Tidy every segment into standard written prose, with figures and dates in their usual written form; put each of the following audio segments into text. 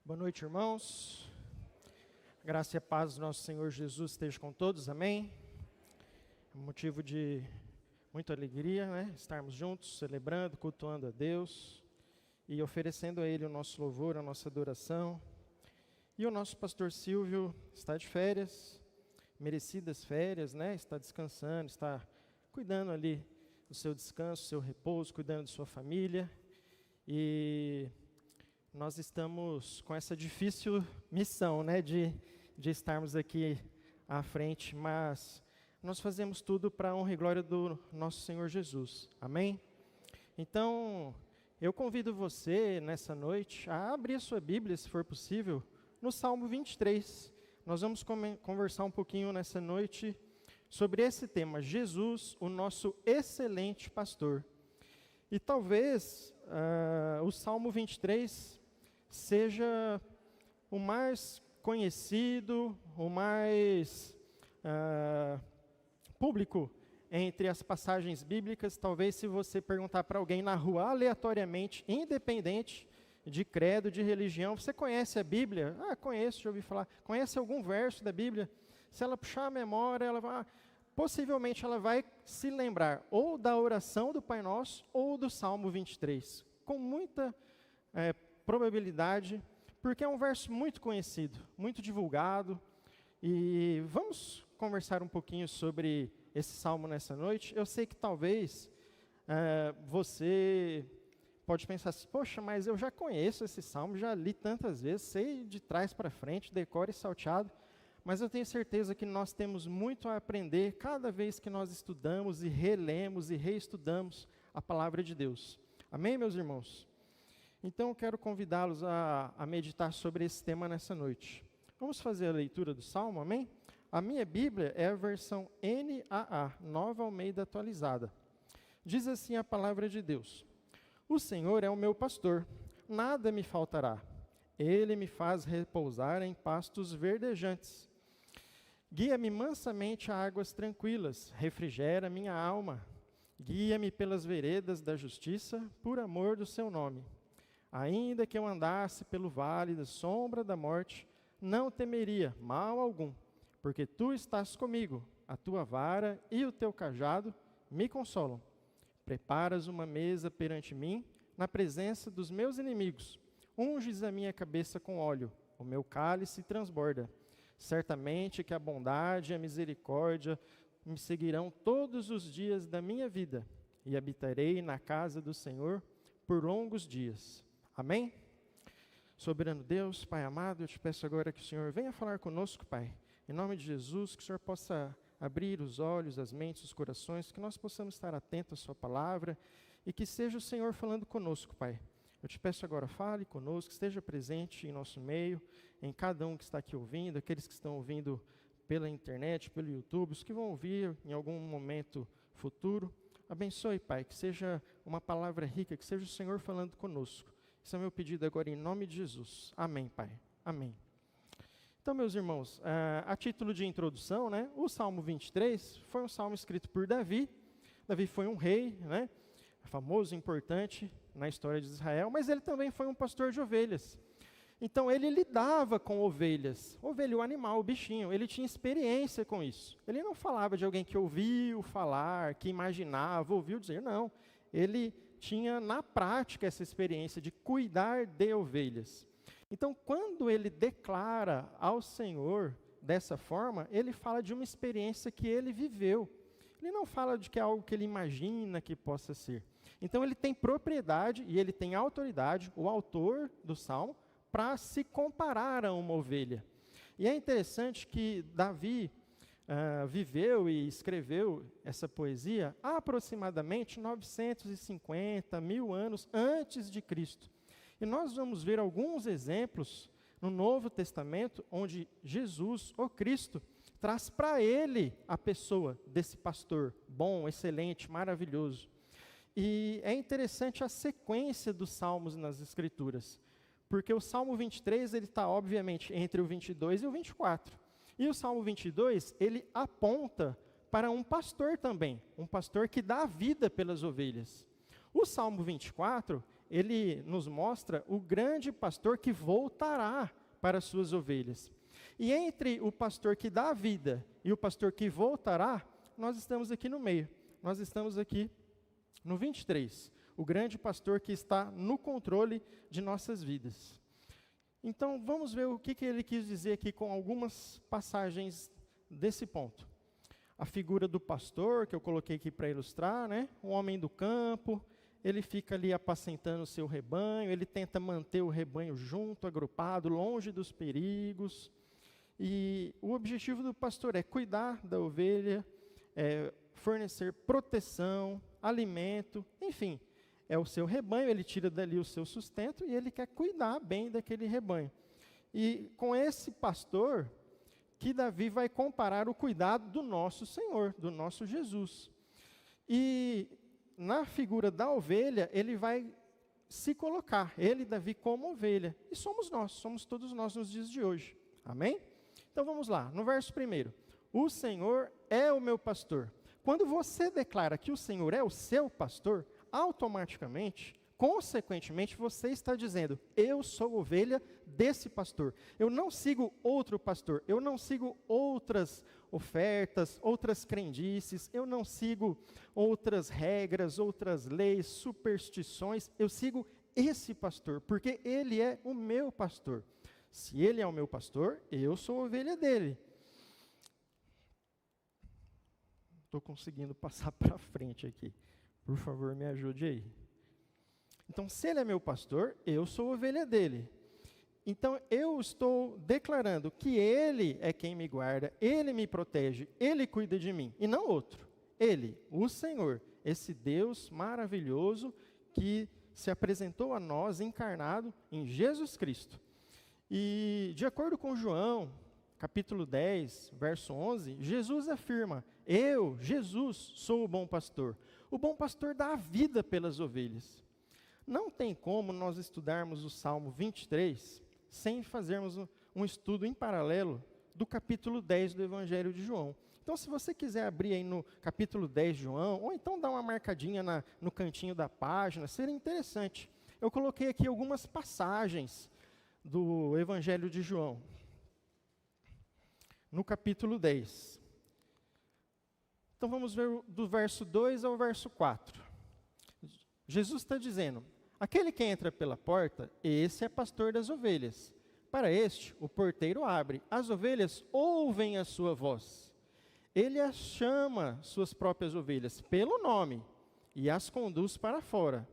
Boa noite, irmãos. Graça e a paz do nosso Senhor Jesus esteja com todos, amém? É um motivo de muita alegria, né? Estarmos juntos, celebrando, cultuando a Deus e oferecendo a Ele o nosso louvor, a nossa adoração. E o nosso pastor Silvio está de férias, merecidas férias, né? Está descansando, está cuidando ali do seu descanso, do seu repouso, cuidando de sua família. E nós estamos com essa difícil missão, né, de estarmos aqui à frente, mas nós fazemos tudo para a honra e glória do nosso Senhor Jesus, amém? Então, eu convido você, nessa noite, a abrir a sua Bíblia, se for possível, no Salmo 23. Nós vamos conversar um pouquinho nessa noite sobre esse tema, Jesus, o nosso excelente pastor. E talvez o Salmo 23 seja o mais conhecido, o mais público entre as passagens bíblicas. Talvez se você perguntar para alguém na rua, aleatoriamente, independente de credo, de religião, você conhece a Bíblia? Ah, conheço, já ouvi falar. Conhece algum verso da Bíblia? Se ela puxar a memória, possivelmente ela vai se lembrar ou da oração do Pai Nosso ou do Salmo 23, com muita probabilidade, porque é um verso muito conhecido, muito divulgado. E vamos conversar um pouquinho sobre esse salmo nessa noite. Eu sei que talvez você pode pensar assim, poxa, mas eu já conheço esse salmo, já li tantas vezes, sei de trás para frente, decoro e salteado. Mas eu tenho certeza que nós temos muito a aprender cada vez que nós estudamos e relemos e reestudamos a palavra de Deus. Amém, meus irmãos? Então eu quero convidá-los a meditar sobre esse tema nessa noite. Vamos fazer a leitura do Salmo, amém? A minha Bíblia é a versão NAA, Nova Almeida Atualizada. Diz assim a palavra de Deus: O Senhor é o meu pastor, nada me faltará. Ele me faz repousar em pastos verdejantes. Guia-me mansamente a águas tranquilas, refrigera minha alma. Guia-me pelas veredas da justiça, por amor do seu nome. Ainda que eu andasse pelo vale da sombra da morte, não temeria mal algum, porque tu estás comigo, a tua vara e o teu cajado me consolam. Preparas uma mesa perante mim, na presença dos meus inimigos. Unges a minha cabeça com óleo, o meu cálice transborda. Certamente que a bondade e a misericórdia me seguirão todos os dias da minha vida, e habitarei na casa do Senhor por longos dias. Amém? Soberano Deus, Pai amado, eu te peço agora que o Senhor venha falar conosco, Pai. Em nome de Jesus, que o Senhor possa abrir os olhos, as mentes, os corações, que nós possamos estar atentos à sua palavra e que seja o Senhor falando conosco, Pai. Eu te peço agora, fale conosco, esteja presente em nosso meio, em cada um que está aqui ouvindo, aqueles que estão ouvindo pela internet, pelo YouTube, os que vão ouvir em algum momento futuro. Abençoe, Pai, que seja uma palavra rica, que seja o Senhor falando conosco. Esse é o meu pedido agora em nome de Jesus. Amém, Pai. Amém. Então, meus irmãos, a título de introdução, né, o Salmo 23 foi um salmo escrito por Davi. Davi foi um rei, né, famoso, importante na história de Israel, mas ele também foi um pastor de ovelhas. Então, ele lidava com ovelhas, ovelha, o animal, o bichinho, ele tinha experiência com isso. Ele não falava de alguém que ouviu falar, que imaginava, ouviu dizer, não. Ele tinha na prática essa experiência de cuidar de ovelhas. Então, quando ele declara ao Senhor dessa forma, ele fala de uma experiência que ele viveu. Ele não fala de que é algo que ele imagina que possa ser. Então, ele tem propriedade e ele tem autoridade, o autor do Salmo, para se comparar a uma ovelha. E é interessante que Davi viveu e escreveu essa poesia aproximadamente 950, 1000 anos antes de Cristo. E nós vamos ver alguns exemplos no Novo Testamento, onde Jesus, o Cristo, traz para ele a pessoa desse pastor bom, excelente, maravilhoso. E é interessante a sequência dos salmos nas Escrituras, porque o Salmo 23, ele está obviamente entre o 22 e o 24. E o Salmo 22, ele aponta para um pastor também, um pastor que dá a vida pelas ovelhas. O Salmo 24, ele nos mostra o grande pastor que voltará para as suas ovelhas. E entre o pastor que dá a vida e o pastor que voltará, nós estamos aqui no meio. Nós estamos aqui no 23, o grande pastor que está no controle de nossas vidas. Então, vamos ver o que ele quis dizer aqui com algumas passagens desse ponto. A figura do pastor, que eu coloquei aqui para ilustrar, né? O homem do campo, ele fica ali apacentando o seu rebanho, ele tenta manter o rebanho junto, agrupado, longe dos perigos. E o objetivo do pastor é cuidar da ovelha, fornecer proteção, alimento, enfim, é o seu rebanho, ele tira dali o seu sustento e ele quer cuidar bem daquele rebanho. E com esse pastor, que Davi vai comparar o cuidado do nosso Senhor, do nosso Jesus. E na figura da ovelha, ele vai se colocar, ele, Davi, como ovelha. E somos nós, somos todos nós nos dias de hoje. Amém? Então vamos lá, no verso 1. O Senhor é o meu pastor. Quando você declara que o Senhor é o seu pastor, automaticamente, consequentemente, você está dizendo, eu sou ovelha desse pastor. Eu não sigo outro pastor, eu não sigo outras ofertas, outras crendices, eu não sigo outras regras, outras leis, superstições, eu sigo esse pastor, porque ele é o meu pastor. Se ele é o meu pastor, eu sou ovelha dele. Estou conseguindo passar para frente aqui. Por favor, me ajude aí. Então, se ele é meu pastor, eu sou ovelha dele. Então, eu estou declarando que ele é quem me guarda, ele me protege, ele cuida de mim, e não outro. Ele, o Senhor, esse Deus maravilhoso que se apresentou a nós encarnado em Jesus Cristo. E, de acordo com João, capítulo 10, verso 11, Jesus afirma, eu, Jesus, sou o bom pastor. O bom pastor dá a vida pelas ovelhas. Não tem como nós estudarmos o Salmo 23 sem fazermos um estudo em paralelo do capítulo 10 do Evangelho de João. Então, se você quiser abrir aí no capítulo 10 de João, ou então dar uma marcadinha no cantinho da página, seria interessante. Eu coloquei aqui algumas passagens do Evangelho de João, no capítulo 10. Então, vamos ver do verso 2 ao verso 4. Jesus está dizendo, aquele que entra pela porta, esse é pastor das ovelhas. Para este, o porteiro abre, as ovelhas ouvem a sua voz. Ele as chama, suas próprias ovelhas, pelo nome, e as conduz para fora.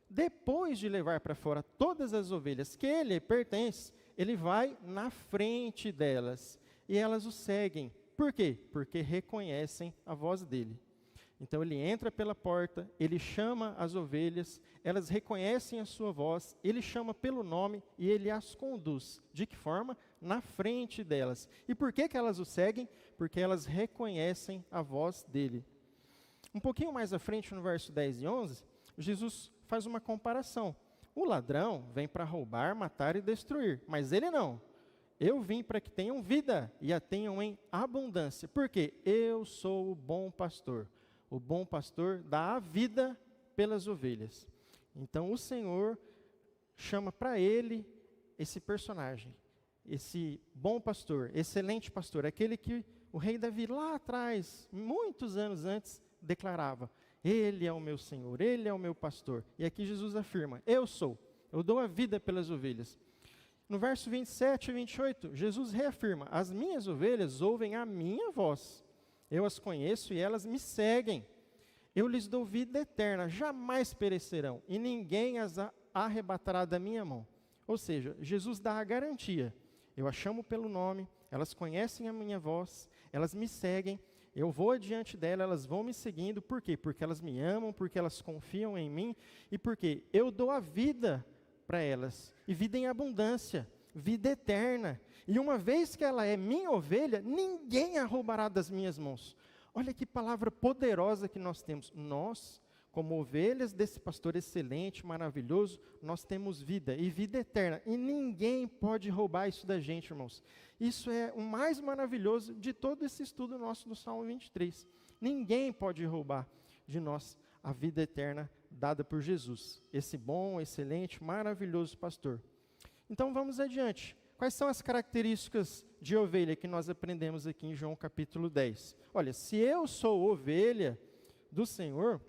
Depois de levar para fora todas as ovelhas que ele pertence, ele vai na frente delas, e elas o seguem. Por quê? Porque reconhecem a voz dele. Então ele entra pela porta, ele chama as ovelhas, elas reconhecem a sua voz, ele chama pelo nome e ele as conduz. De que forma? Na frente delas. E por que elas o seguem? Porque elas reconhecem a voz dele. Um pouquinho mais à frente, no verso 10 e 11, Jesus faz uma comparação. O ladrão vem para roubar, matar e destruir, mas ele não. Eu vim para que tenham vida e a tenham em abundância. Por quê? Eu sou o bom pastor. O bom pastor dá a vida pelas ovelhas. Então, o Senhor chama para ele esse personagem, esse bom pastor, excelente pastor, aquele que o rei Davi lá atrás, muitos anos antes, declarava, ele é o meu Senhor, ele é o meu pastor. E aqui Jesus afirma, eu dou a vida pelas ovelhas. No verso 27 e 28, Jesus reafirma, as minhas ovelhas ouvem a minha voz. Eu as conheço e elas me seguem. Eu lhes dou vida eterna, jamais perecerão, e ninguém as arrebatará da minha mão. Ou seja, Jesus dá a garantia. Eu as chamo pelo nome, elas conhecem a minha voz, elas me seguem, eu vou adiante dela, elas vão me seguindo. Por quê? Porque elas me amam, porque elas confiam em mim, e porque eu dou a vida para elas, e vida em abundância, vida eterna. E uma vez que ela é minha ovelha, ninguém a roubará das minhas mãos. Olha que palavra poderosa que nós temos. Nós, como ovelhas desse pastor excelente, maravilhoso, nós temos vida e vida eterna. E ninguém pode roubar isso da gente, irmãos. Isso é o mais maravilhoso de todo esse estudo nosso do Salmo 23. Ninguém pode roubar de nós a vida eterna dada por Jesus, esse bom, excelente, maravilhoso pastor. Então vamos adiante. Quais são as características de ovelha que nós aprendemos aqui em João capítulo 10? Olha, se eu sou ovelha do Senhor,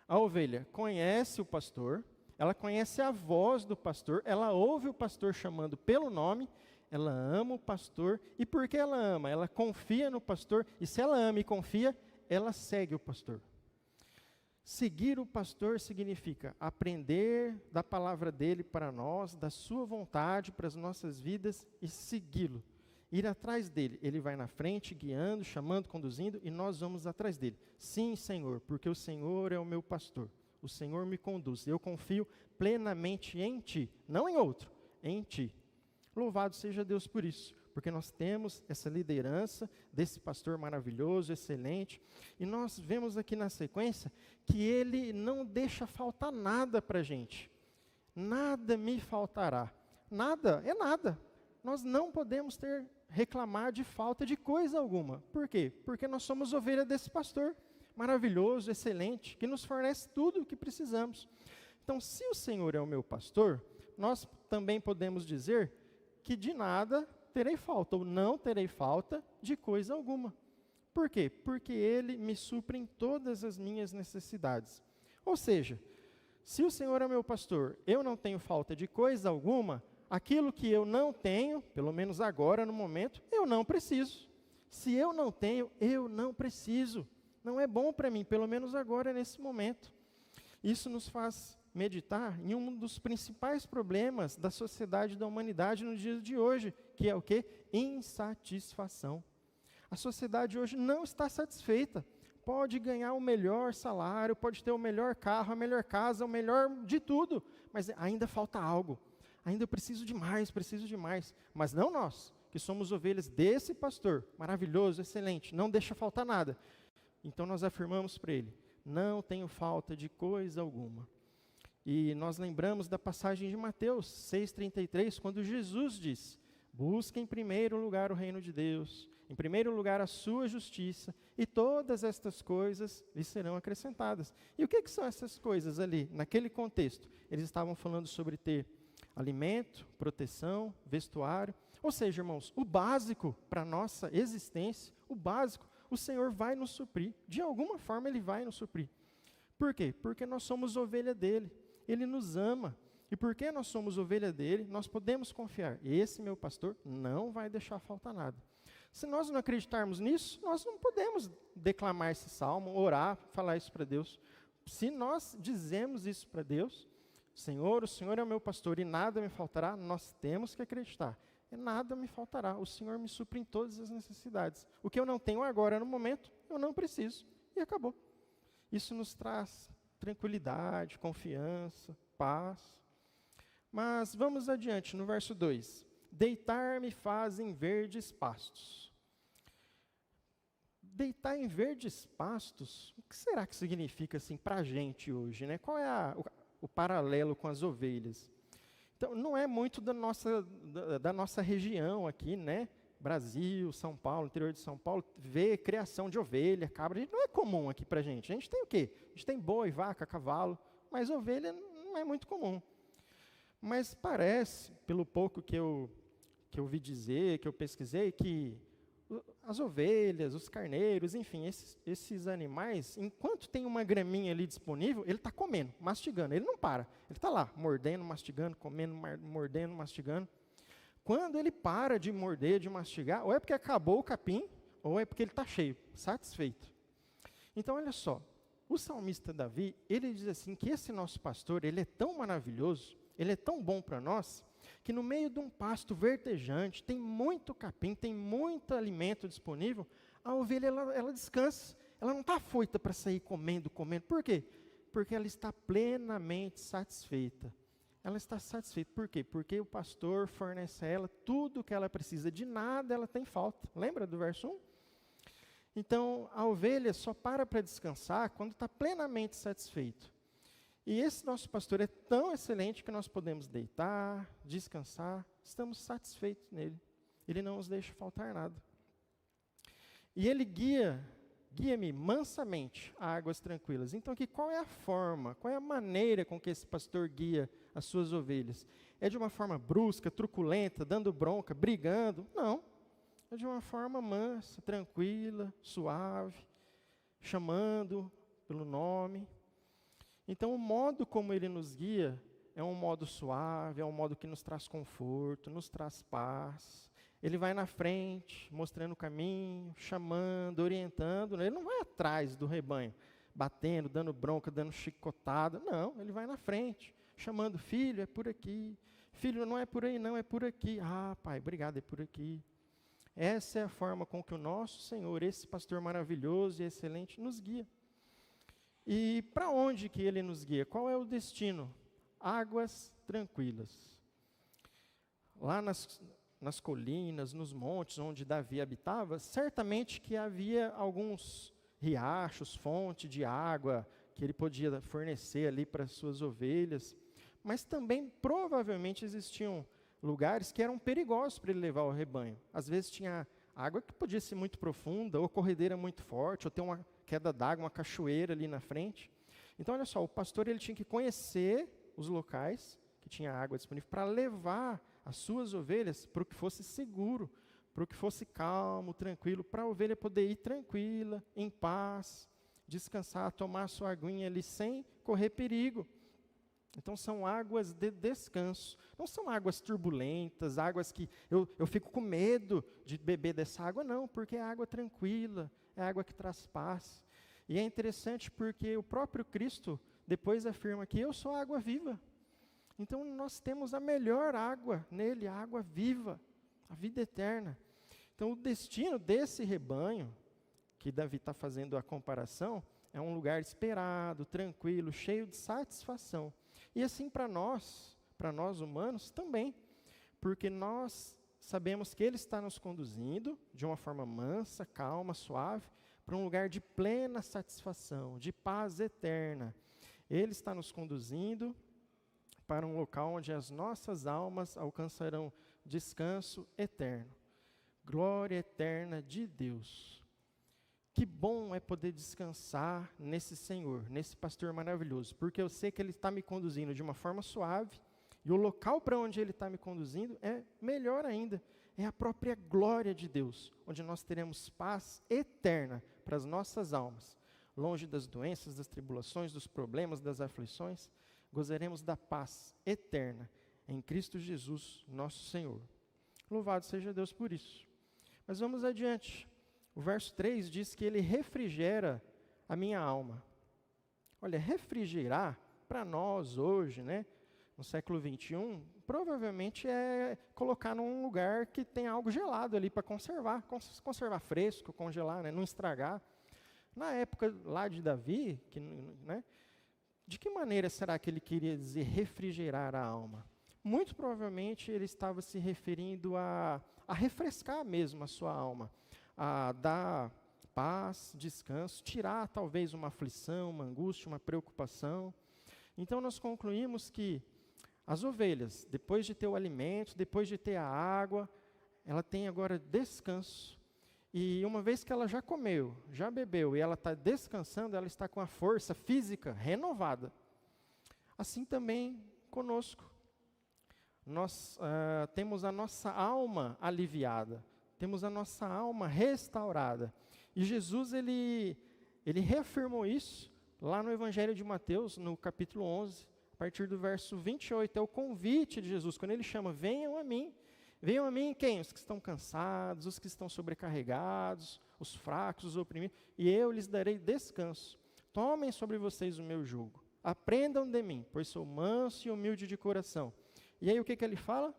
a ovelha conhece o pastor, ela conhece a voz do pastor, ela ouve o pastor chamando pelo nome, ela ama o pastor, e porque ela ama, ela confia no pastor, e se ela ama e confia, ela segue o pastor. Seguir o pastor significa aprender da palavra dele para nós, da sua vontade para as nossas vidas e segui-lo. Ir atrás dele. Ele vai na frente, guiando, chamando, conduzindo, e nós vamos atrás dele. Sim, Senhor, porque o Senhor é o meu pastor. O Senhor me conduz. Eu confio plenamente em Ti, não em outro, em Ti. Louvado seja Deus por isso, porque nós temos essa liderança desse pastor maravilhoso, excelente, e nós vemos aqui na sequência que ele não deixa faltar nada para a gente. Nada me faltará. Nada é nada. Nós não podemos reclamar de falta de coisa alguma. Por quê? Porque nós somos ovelha desse pastor maravilhoso, excelente, que nos fornece tudo o que precisamos. Então, se o Senhor é o meu pastor, nós também podemos dizer que de nada terei falta, ou não terei falta de coisa alguma. Por quê? Porque Ele me supre em todas as minhas necessidades. Ou seja, se o Senhor é meu pastor, eu não tenho falta de coisa alguma, aquilo que eu não tenho, pelo menos agora, no momento, eu não preciso. Se eu não tenho, eu não preciso. Não é bom para mim, pelo menos agora, nesse momento. Isso nos faz meditar em um dos principais problemas da sociedade e da humanidade nos dias de hoje, que é o quê? Insatisfação. A sociedade hoje não está satisfeita. Pode ganhar o melhor salário, pode ter o melhor carro, a melhor casa, o melhor de tudo, mas ainda falta algo. Ainda eu preciso de mais. Mas não nós, que somos ovelhas desse pastor, maravilhoso, excelente, não deixa faltar nada. Então nós afirmamos para ele, não tenho falta de coisa alguma. E nós lembramos da passagem de Mateus 6,33, quando Jesus diz, busque em primeiro lugar o reino de Deus, em primeiro lugar a sua justiça, e todas estas coisas lhe serão acrescentadas. E o que são essas coisas ali, naquele contexto? Eles estavam falando sobre ter alimento, proteção, vestuário, ou seja, irmãos, o básico para a nossa existência, o básico, o Senhor vai nos suprir, de alguma forma Ele vai nos suprir. Por quê? Porque nós somos ovelha dEle. Ele nos ama, e porque nós somos ovelha dele, nós podemos confiar, esse meu pastor não vai deixar faltar nada. Se nós não acreditarmos nisso, nós não podemos declamar esse salmo, orar, falar isso para Deus. Se nós dizemos isso para Deus, Senhor, o Senhor é o meu pastor e nada me faltará, nós temos que acreditar, e nada me faltará, o Senhor me supre em todas as necessidades. O que eu não tenho agora no momento, eu não preciso, e acabou. Isso nos traz tranquilidade, confiança, paz. Mas vamos adiante, no verso 2. Deitar-me faz em verdes pastos. Deitar em verdes pastos, o que será que significa assim para a gente hoje, né? Qual é o paralelo com as ovelhas? Então, não é muito da nossa região aqui, né? Brasil, São Paulo, interior de São Paulo, ver criação de ovelha, cabra, não é comum aqui para a gente. A gente tem o quê? A gente tem boi, vaca, cavalo, mas ovelha não é muito comum. Mas parece, pelo pouco que eu ouvi dizer, que eu pesquisei, que as ovelhas, os carneiros, enfim, esses animais, enquanto tem uma graminha ali disponível, ele está comendo, mastigando, ele não para. Ele está lá, mordendo, mastigando, comendo, mordendo, mastigando. Quando ele para de morder, de mastigar, ou é porque acabou o capim, ou é porque ele está cheio, satisfeito. Então, olha só, o salmista Davi, ele diz assim, que esse nosso pastor, ele é tão maravilhoso, ele é tão bom para nós, que no meio de um pasto vertejante, tem muito capim, tem muito alimento disponível, a ovelha, ela descansa, ela não está afoita para sair comendo. Por quê? Porque ela está plenamente satisfeita. Ela está satisfeita. Por quê? Porque o pastor fornece a ela tudo o que ela precisa. De nada ela tem falta. Lembra do verso 1? Então, a ovelha só para descansar quando está plenamente satisfeito. E esse nosso pastor é tão excelente que nós podemos deitar, descansar, estamos satisfeitos nele. Ele não nos deixa faltar nada. E ele guia guia-me mansamente a águas tranquilas. Então, qual é a forma, qual é a maneira com que esse pastor guia as suas ovelhas? É de uma forma brusca, truculenta, dando bronca, brigando? Não. É de uma forma mansa, tranquila, suave, chamando pelo nome. Então, o modo como ele nos guia é um modo suave, é um modo que nos traz conforto, nos traz paz. Ele vai na frente, mostrando o caminho, chamando, orientando. Ele não vai atrás do rebanho, batendo, dando bronca, dando chicotada. Não, ele vai na frente, chamando, filho, é por aqui. Filho, não é por aí não, é por aqui. Ah, pai, obrigado, é por aqui. Essa é a forma com que o nosso Senhor, esse pastor maravilhoso e excelente, nos guia. E para onde que ele nos guia? Qual é o destino? Águas tranquilas. Lá nas colinas, nos montes onde Davi habitava, certamente que havia alguns riachos, fontes de água que ele podia fornecer ali para as suas ovelhas, mas também provavelmente existiam lugares que eram perigosos para ele levar o rebanho. Às vezes tinha água que podia ser muito profunda, ou corredeira muito forte, ou ter uma queda d'água, uma cachoeira ali na frente. Então, olha só, o pastor ele tinha que conhecer os locais que tinha água disponível para levar as suas ovelhas para o que fosse seguro, para o que fosse calmo, tranquilo, para a ovelha poder ir tranquila, em paz, descansar, tomar a sua aguinha ali sem correr perigo. Então são águas de descanso, não são águas turbulentas, águas que eu fico com medo de beber dessa água, não, porque é água tranquila, é água que traz paz. E é interessante porque o próprio Cristo depois afirma que eu sou a água viva. Então nós temos a melhor água nele, a água viva, a vida eterna. Então o destino desse rebanho, que Davi está fazendo a comparação, é um lugar esperado, tranquilo, cheio de satisfação. E assim para nós humanos também, porque nós sabemos que Ele está nos conduzindo de uma forma mansa, calma, suave, para um lugar de plena satisfação, de paz eterna. Ele está nos conduzindo para um local onde as nossas almas alcançarão descanso eterno, glória eterna de Deus. Que bom é poder descansar nesse Senhor, nesse pastor maravilhoso, porque eu sei que Ele está me conduzindo de uma forma suave, e o local para onde Ele está me conduzindo é melhor ainda, é a própria glória de Deus, onde nós teremos paz eterna para as nossas almas, longe das doenças, das tribulações, dos problemas, das aflições, gozaremos da paz eterna em Cristo Jesus, nosso Senhor. Louvado seja Deus por isso. Mas vamos adiante. O verso 3 diz que Ele refrigera a minha alma. Olha, refrigerar, para nós hoje, né, no século 21, provavelmente é colocar num lugar que tem algo gelado ali para conservar fresco, congelar, né, não estragar. Na época lá de Davi, né, de que maneira será que ele queria dizer refrigerar a alma? Muito provavelmente ele estava se referindo a refrescar mesmo a sua alma, a dar paz, descanso, tirar talvez uma aflição, uma angústia, uma preocupação. Então nós concluímos que as ovelhas, depois de ter o alimento, depois de ter a água, ela tem agora descanso. E uma vez que ela já comeu, já bebeu e ela está descansando, ela está com a força física renovada. Assim também conosco. Nós temos a nossa alma aliviada, temos a nossa alma restaurada. E Jesus, ele reafirmou isso lá no Evangelho de Mateus, no capítulo 11, a partir do verso 28. É o convite de Jesus, quando ele chama, venham a mim. Venham a mim quem? Os que estão cansados, os que estão sobrecarregados, os fracos, os oprimidos, e eu lhes darei descanso. Tomem sobre vocês o meu jugo. Aprendam de mim, pois sou manso e humilde de coração. E aí o que ele fala?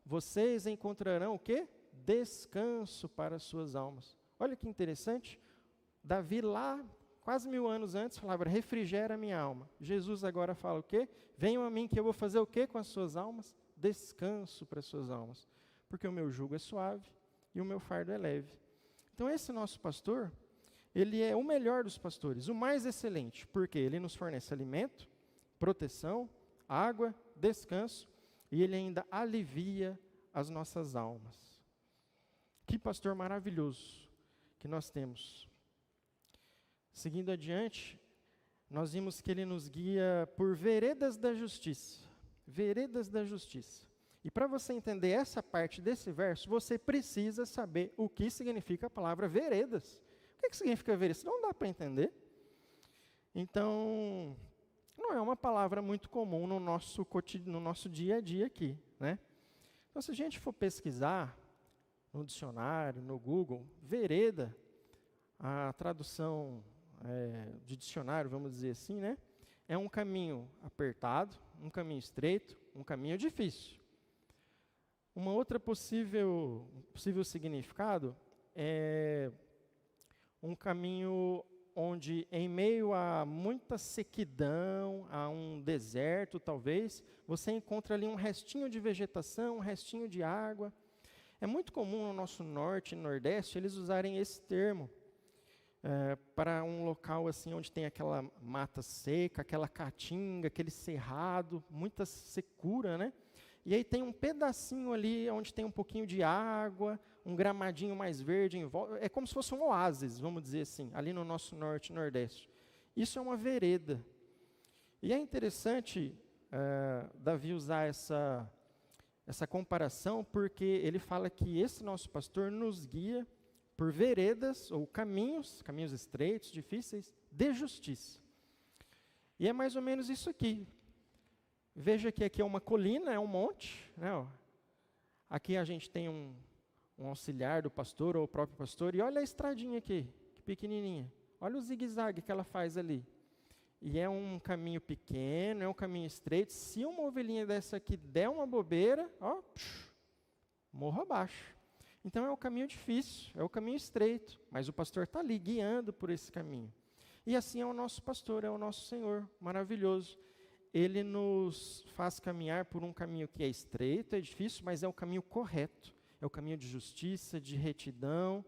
Vocês encontrarão o quê? Descanso para as suas almas. Olha que interessante. Davi lá, quase 1000 anos antes, falava, refrigera a minha alma. Jesus agora fala o quê? Venham a mim que eu vou fazer o quê com as suas almas? Descanso para as suas almas. Porque o meu jugo é suave e o meu fardo é leve. Então esse nosso pastor, ele é o melhor dos pastores, o mais excelente, porque ele nos fornece alimento, proteção, água, descanso, e ele ainda alivia as nossas almas. Que pastor maravilhoso que nós temos. Seguindo adiante, nós vimos que ele nos guia por veredas da justiça. Veredas da justiça. E para você entender essa parte desse verso, você precisa saber o que significa a palavra veredas. O que significa veredas? Não dá para entender. Então, não é uma palavra muito comum no nosso dia a dia aqui, né? Então, se a gente for pesquisar no dicionário, no Google, vereda, a tradução de dicionário, vamos dizer assim, né? É um caminho apertado, um caminho estreito, um caminho difícil. Uma outra possível significado é um caminho onde, em meio a muita sequidão, a um deserto, talvez, você encontra ali um restinho de vegetação, um restinho de água. É muito comum no nosso norte e nordeste eles usarem esse termo para um local assim onde tem aquela mata seca, aquela caatinga, aquele cerrado, muita secura, né? E aí tem um pedacinho ali onde tem um pouquinho de água, um gramadinho mais verde em volta. É como se fosse um oásis, vamos dizer assim, ali no nosso norte e nordeste. Isso é uma vereda. E é interessante Davi usar essa comparação, porque ele fala que esse nosso pastor nos guia por veredas ou caminhos estreitos, difíceis, de justiça. E é mais ou menos isso aqui. Veja que aqui é uma colina, é um monte, né, ó. Aqui a gente tem um auxiliar do pastor ou o próprio pastor, e olha a estradinha aqui, que pequenininha. Olha o zigue-zague que ela faz ali. E é um caminho pequeno, é um caminho estreito. Se uma ovelhinha dessa aqui der uma bobeira, ó, morro abaixo. Então é um caminho difícil, é o caminho estreito, mas o pastor está ali guiando por esse caminho. E assim é o nosso pastor, é o nosso Senhor, maravilhoso. Ele nos faz caminhar por um caminho que é estreito, é difícil, mas é o caminho correto. É o caminho de justiça, de retidão.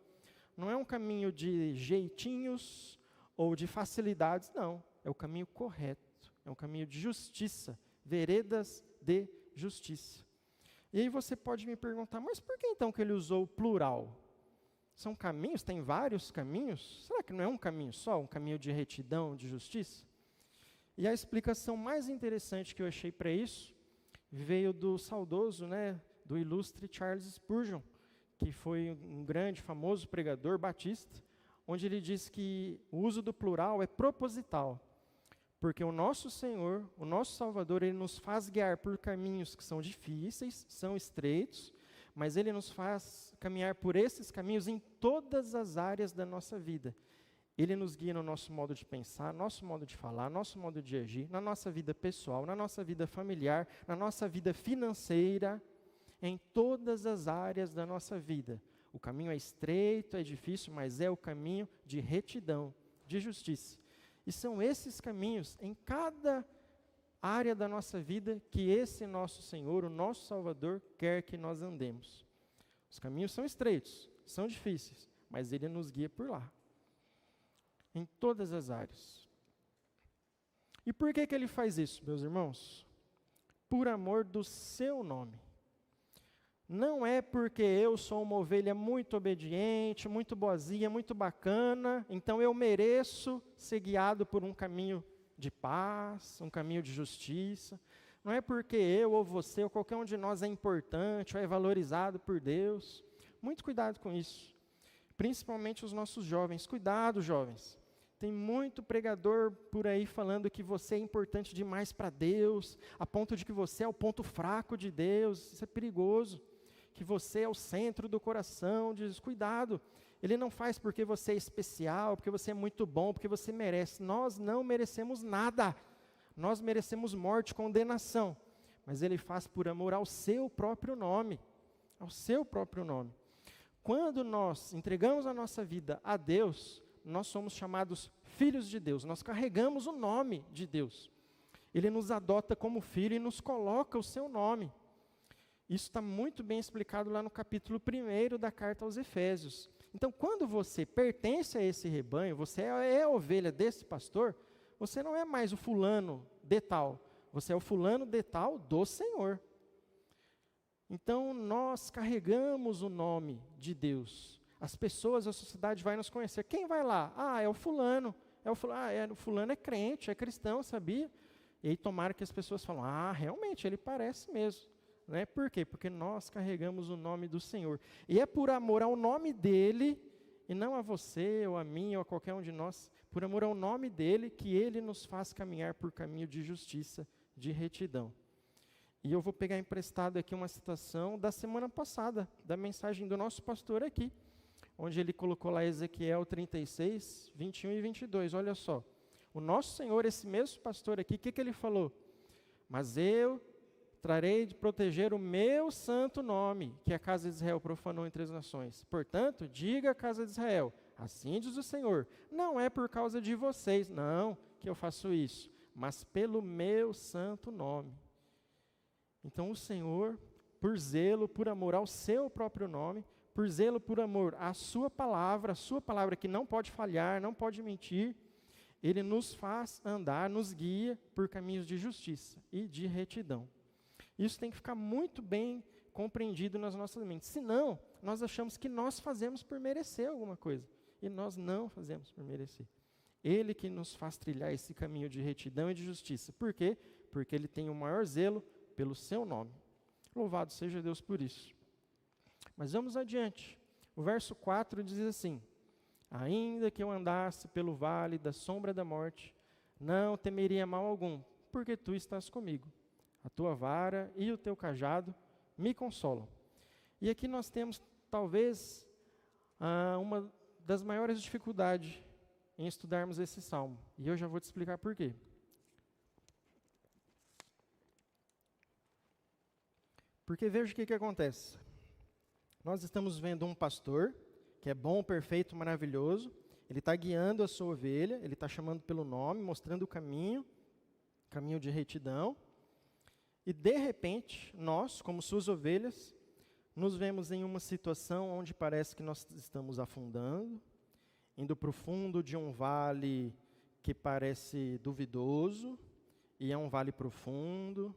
Não é um caminho de jeitinhos ou de facilidades, não. É o caminho correto. É um caminho de justiça. Veredas de justiça. E aí você pode me perguntar, mas por que então que ele usou o plural? São caminhos? Tem vários caminhos? Será que não é um caminho só? Um caminho de retidão, de justiça? E a explicação mais interessante que eu achei para isso veio do saudoso, do ilustre Charles Spurgeon, que foi um grande, famoso pregador batista, onde ele diz que o uso do plural é proposital, porque o nosso Senhor, o nosso Salvador, ele nos faz guiar por caminhos que são difíceis, são estreitos, mas ele nos faz caminhar por esses caminhos em todas as áreas da nossa vida. Ele nos guia no nosso modo de pensar, nosso modo de falar, nosso modo de agir, na nossa vida pessoal, na nossa vida familiar, na nossa vida financeira, em todas as áreas da nossa vida. O caminho é estreito, é difícil, mas é o caminho de retidão, de justiça. E são esses caminhos, em cada área da nossa vida, que esse nosso Senhor, o nosso Salvador, quer que nós andemos. Os caminhos são estreitos, são difíceis, mas Ele nos guia por lá. Em todas as áreas. E por que Ele faz isso, meus irmãos? Por amor do seu nome. Não é porque eu sou uma ovelha muito obediente, muito boazinha, muito bacana, então eu mereço ser guiado por um caminho de paz, um caminho de justiça. Não é porque eu ou você ou qualquer um de nós é importante ou é valorizado por Deus. Muito cuidado com isso. Principalmente os nossos jovens. Cuidado, jovens. Tem muito pregador por aí falando que você é importante demais para Deus, a ponto de que você é o ponto fraco de Deus. Isso é perigoso. Que você é o centro do coração. Diz, cuidado. Ele não faz porque você é especial, porque você é muito bom, porque você merece. Nós não merecemos nada. Nós merecemos morte, condenação. Mas Ele faz por amor ao seu próprio nome. Ao seu próprio nome. Quando nós entregamos a nossa vida a Deus, nós somos chamados filhos de Deus, nós carregamos o nome de Deus. Ele nos adota como filho e nos coloca o seu nome. Isso está muito bem explicado lá no capítulo 1 da carta aos Efésios. Então, quando você pertence a esse rebanho, você é a ovelha desse pastor, você não é mais o fulano de tal, você é o fulano de tal do Senhor. Então, nós carregamos o nome de Deus. As pessoas, a sociedade vai nos conhecer. Quem vai lá? Ah, é o fulano, Eu falo, o fulano é crente, é cristão, sabia? E aí tomara que as pessoas falam, realmente, ele parece mesmo. Né? Por quê? Porque nós carregamos o nome do Senhor. E é por amor ao nome dele, e não a você, ou a mim, ou a qualquer um de nós, por amor ao nome dele, que ele nos faz caminhar por caminho de justiça, de retidão. E eu vou pegar emprestado aqui uma citação da semana passada, da mensagem do nosso pastor aqui, onde ele colocou lá Ezequiel 36, 21 e 22, olha só. O nosso Senhor, esse mesmo pastor aqui, o que ele falou? Mas eu trarei de proteger o meu santo nome, que a casa de Israel profanou entre as nações. Portanto, diga à casa de Israel, assim diz o Senhor, não é por causa de vocês, não, que eu faço isso, mas pelo meu santo nome. Então o Senhor, por zelo, por amor ao seu próprio nome, por zelo, por amor à sua palavra que não pode falhar, não pode mentir, ele nos faz andar, nos guia por caminhos de justiça e de retidão. Isso tem que ficar muito bem compreendido nas nossas mentes. Senão, nós achamos que nós fazemos por merecer alguma coisa. E nós não fazemos por merecer. Ele que nos faz trilhar esse caminho de retidão e de justiça. Por quê? Porque ele tem o maior zelo pelo seu nome. Louvado seja Deus por isso. Mas vamos adiante. O verso 4 diz assim, ainda que eu andasse pelo vale da sombra da morte, não temeria mal algum, porque tu estás comigo. A tua vara e o teu cajado me consolam. E aqui nós temos, talvez, uma das maiores dificuldades em estudarmos esse salmo. E eu já vou te explicar por quê. Porque veja o que acontece. Nós estamos vendo um pastor, que é bom, perfeito, maravilhoso. Ele está guiando a sua ovelha, ele está chamando pelo nome, mostrando o caminho de retidão. E, de repente, nós, como suas ovelhas, nos vemos em uma situação onde parece que nós estamos afundando, indo para o fundo de um vale que parece duvidoso, e é um vale profundo,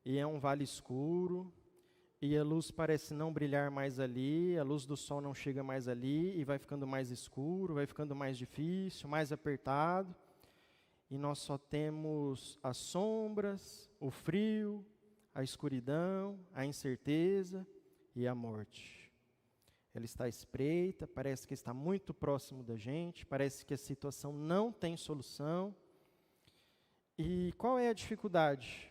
e é um vale escuro, e a luz parece não brilhar mais ali, a luz do sol não chega mais ali, e vai ficando mais escuro, vai ficando mais difícil, mais apertado. E nós só temos as sombras, o frio, a escuridão, a incerteza e a morte. Ela está à espreita, parece que está muito próximo da gente, parece que a situação não tem solução. E qual é a dificuldade?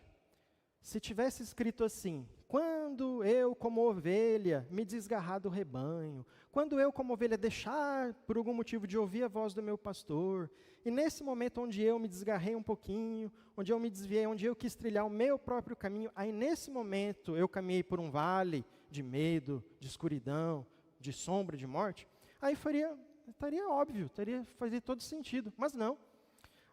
Se tivesse escrito assim, quando eu, como ovelha, me desgarrar do rebanho, quando eu, como ovelha, deixar por algum motivo de ouvir a voz do meu pastor, e nesse momento onde eu me desgarrei um pouquinho, onde eu me desviei, onde eu quis trilhar o meu próprio caminho, aí nesse momento eu caminhei por um vale de medo, de escuridão, de sombra, de morte, aí estaria óbvio, faria todo sentido, mas não.